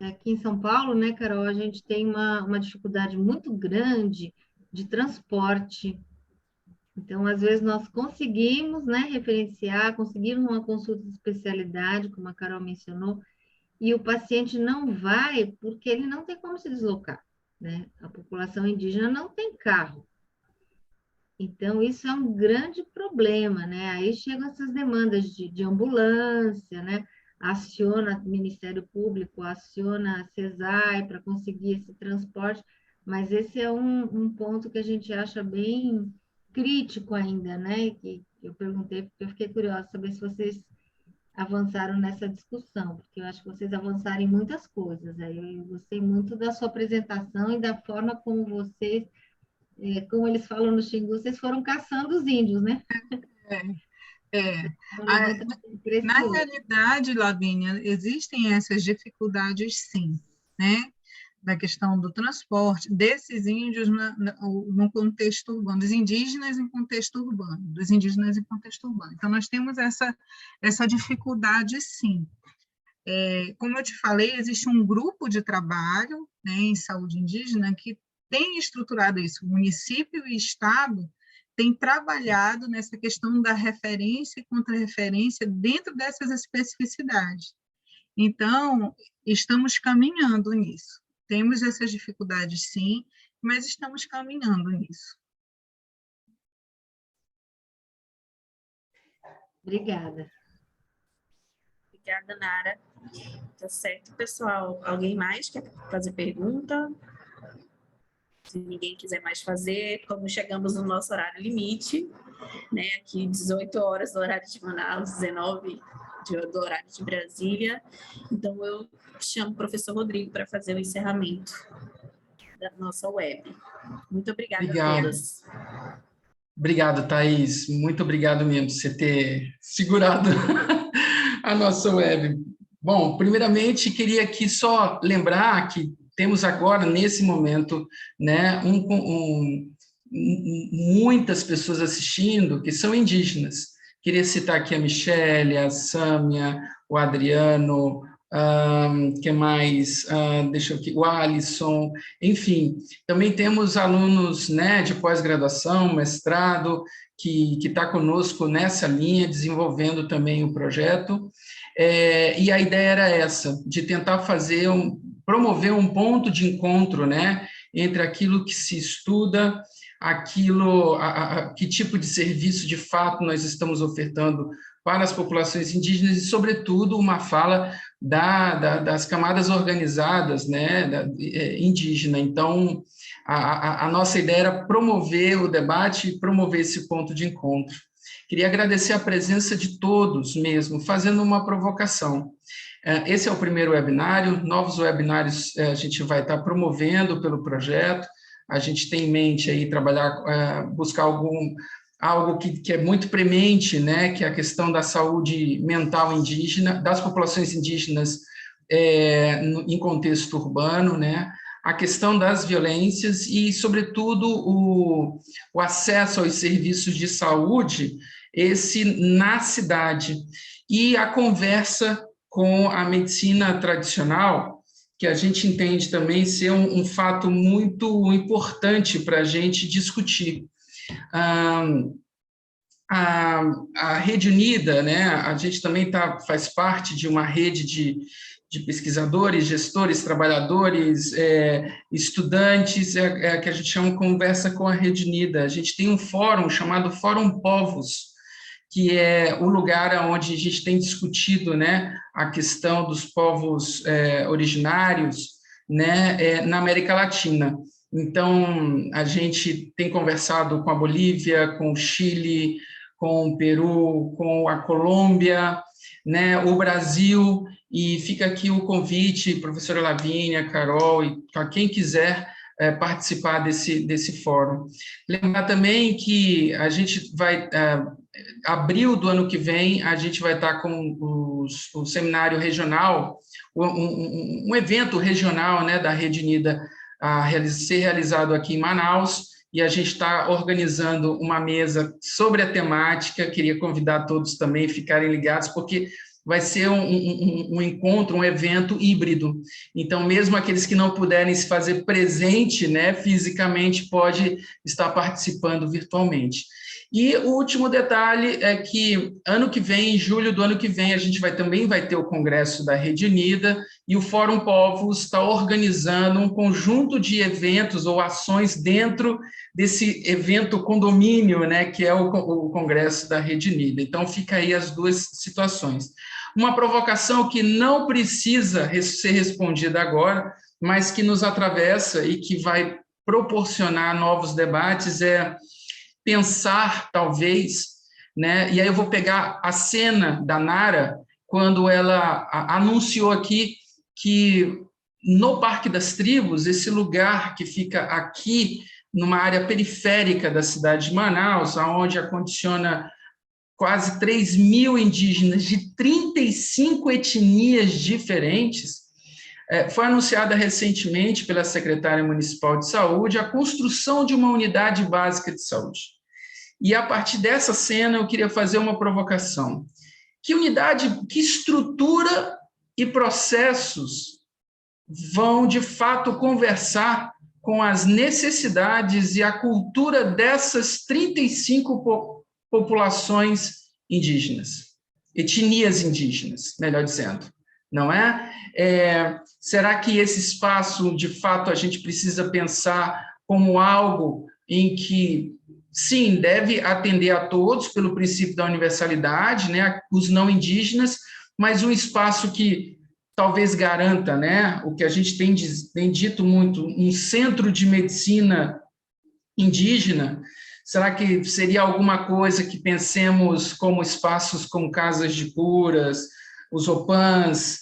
B: Aqui em São Paulo, né, Carol, a gente tem uma dificuldade muito grande de transporte. Então, às vezes, nós conseguimos, né, referenciar, conseguimos uma consulta de especialidade, como a Carol mencionou, e o paciente não vai porque ele não tem como se deslocar, né? A população indígena não tem carro. Então, isso é um grande problema, né? Aí chegam essas demandas de ambulância, né? Aciona o Ministério Público, aciona a CESAI para conseguir esse transporte, mas esse é um ponto que a gente acha bem crítico ainda, né? Que eu perguntei, porque eu fiquei curiosa saber se vocês avançaram nessa discussão, porque eu acho que vocês avançaram em muitas coisas. Aí eu gostei muito da sua apresentação e da forma como vocês, como eles falam no Xingu, vocês foram caçando os índios, né?
F: Na realidade, Lavínia, existem essas dificuldades, sim, né? da questão do transporte desses índios no contexto urbano, dos indígenas em contexto urbano, dos indígenas em contexto urbano. Então, nós temos essa dificuldade, sim. Como eu te falei, existe um grupo de trabalho, né, em saúde indígena que tem estruturado isso. O município e o Estado têm trabalhado nessa questão da referência e contra-referência dentro dessas especificidades. Então, estamos caminhando nisso. Temos essas dificuldades, sim, mas estamos caminhando nisso.
B: Obrigada.
D: Obrigada, Nara. Tá certo, pessoal. Alguém mais quer fazer pergunta? Se ninguém quiser mais fazer, como chegamos no nosso horário limite, né? Aqui 18 horas do horário de Manaus, 19 do horário de Brasília. Então, eu chamo o professor Rodrigo para fazer o encerramento da nossa web. Muito obrigada a todas.
A: Obrigado, Thaís. Muito obrigado mesmo por você ter segurado a nossa web. Bom, primeiramente, queria aqui só lembrar que temos agora, nesse momento, né, muitas pessoas assistindo que são indígenas. Queria citar aqui a Michele, a Sâmia, o Adriano, que mais? Deixa eu aqui, o Alisson, enfim. Também temos alunos, né, de pós-graduação, mestrado, que está conosco nessa linha, desenvolvendo também o projeto. E a ideia era essa, de tentar promover um ponto de encontro, né, entre aquilo que se estuda, que tipo de serviço de fato nós estamos ofertando para as populações indígenas e, sobretudo, uma fala das camadas organizadas, né, indígena. Então, a nossa ideia era promover o debate e promover esse ponto de encontro. Queria agradecer a presença de todos mesmo, fazendo uma provocação. Esse é o primeiro webinário, novos webinários a gente vai estar promovendo pelo projeto. A gente tem em mente aí buscar algo que é muito premente, né, que é a questão da saúde mental indígena, das populações indígenas em contexto urbano, né, a questão das violências e, sobretudo, o acesso aos serviços de saúde, esse na cidade, e a conversa com a medicina tradicional, que a gente entende também ser um fato muito importante para a gente discutir. A Rede Unida, né, a gente também faz parte de uma rede de pesquisadores, gestores, trabalhadores, estudantes, que a gente chama Conversa com a Rede Unida. A gente tem um fórum chamado Fórum Povos, que é o lugar onde a gente tem discutido, né, a questão dos povos originários, né, na América Latina. Então, a gente tem conversado com a Bolívia, com o Chile, com o Peru, com a Colômbia, né, o Brasil, e fica aqui o convite, professora Lavínia, Carol, e para quem quiser participar desse fórum. Lembrar também que a gente vai... abril do ano que vem, a gente vai estar com o seminário regional, um evento regional, né, da Rede Unida a ser realizado aqui em Manaus, e a gente está organizando uma mesa sobre a temática. Queria convidar todos também a ficarem ligados, porque vai ser um encontro, um evento híbrido. Então, mesmo aqueles que não puderem se fazer presente, né, fisicamente, pode estar participando virtualmente. E o último detalhe é que ano que vem, em julho do ano que vem, a gente também vai ter o Congresso da Rede Unida, e o Fórum Povos está organizando um conjunto de eventos ou ações dentro desse evento condomínio, né, que é o Congresso da Rede Unida. Então, fica aí as duas situações. Uma provocação que não precisa ser respondida agora, mas que nos atravessa e que vai proporcionar novos debates pensar, talvez, né? E aí eu vou pegar a cena da Nara, quando ela anunciou aqui que no Parque das Tribos, esse lugar que fica aqui, numa área periférica da cidade de Manaus, onde acondiciona quase 3.000 indígenas de 35 etnias diferentes, foi anunciada recentemente pela secretária municipal de saúde a construção de uma unidade básica de saúde. E a partir dessa cena eu queria fazer uma provocação. Que unidade, que estrutura e processos vão, de fato, conversar com as necessidades e a cultura dessas 35 populações indígenas, etnias indígenas, melhor dizendo, não é? Será que esse espaço, de fato, a gente precisa pensar como algo em que, sim, deve atender a todos pelo princípio da universalidade, né, os não indígenas, mas um espaço que talvez garanta, né, o que a gente tem dito muito, um centro de medicina indígena. Será que seria alguma coisa que pensemos como espaços como casas de curas, os OPANs,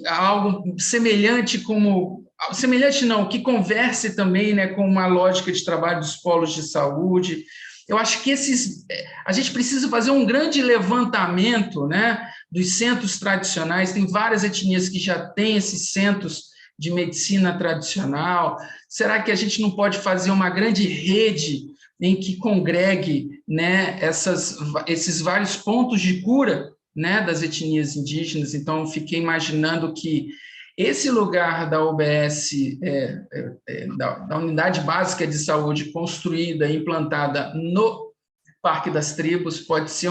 A: algo semelhante como... Semelhante não, que converse também, né, com uma lógica de trabalho dos polos de saúde. Eu acho que a gente precisa fazer um grande levantamento, né, dos centros tradicionais. Tem várias etnias que já têm esses centros de medicina tradicional. Será que a gente não pode fazer uma grande rede em que congregue, né, esses vários pontos de cura, né, das etnias indígenas? Então, eu fiquei imaginando que esse lugar da UBS, da Unidade Básica de Saúde, construída e implantada no Parque das Tribos, pode ser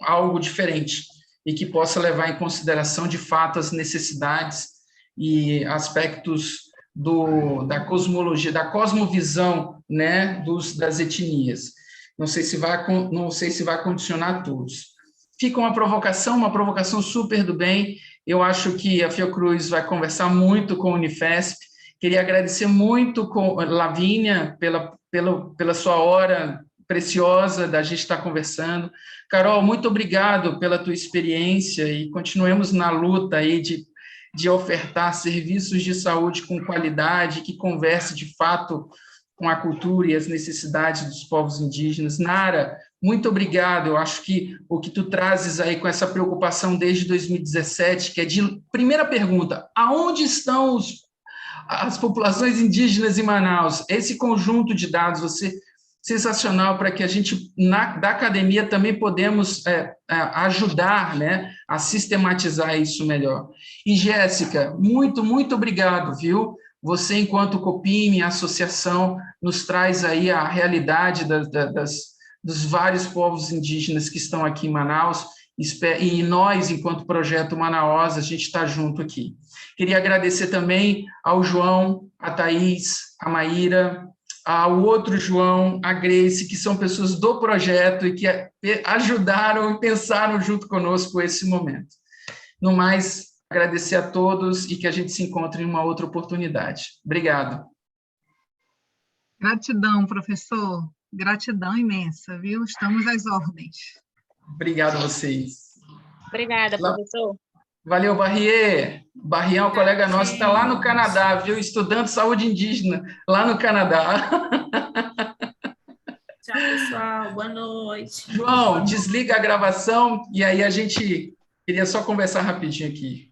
A: algo diferente e que possa levar em consideração, de fato, as necessidades e aspectos da cosmologia, da cosmovisão, né, das etnias. Não sei se vai condicionar todos. Fica uma provocação super do bem. Eu acho que a Fiocruz vai conversar muito com a Unifesp. Queria agradecer muito com Lavínia pela sua hora preciosa da gente estar conversando. Carol, muito obrigado pela tua experiência e continuemos na luta aí de ofertar serviços de saúde com qualidade, que converse de fato com a cultura e as necessidades dos povos indígenas. Nara, muito obrigado. Eu acho que o que tu trazes aí com essa preocupação desde 2017, que é de... Primeira pergunta, aonde estão as populações indígenas em Manaus? Esse conjunto de dados, sensacional, para que a gente, da academia, também podemos ajudar, né, a sistematizar isso melhor. E, Jéssica, muito, muito obrigado, viu? Você, enquanto Copime, associação, nos traz aí a realidade dos vários povos indígenas que estão aqui em Manaus, e nós, enquanto Projeto Manaus, a gente está junto aqui. Queria agradecer também ao João, a Thaís, a Maíra, ao outro João, a Grace, que são pessoas do projeto e que ajudaram e pensaram junto conosco esse momento. No mais, agradecer a todos e que a gente se encontre em uma outra oportunidade. Obrigado.
F: Gratidão, professor. Gratidão imensa, viu? Estamos às ordens.
A: Obrigado a vocês.
G: Obrigada, professor.
A: Valeu, Barrier. Barrier é um colega nosso que está lá no Canadá, viu? Estudando saúde indígena, lá no Canadá.
D: Tchau, pessoal. Boa noite.
A: João, desliga a gravação e aí a gente queria só conversar rapidinho aqui.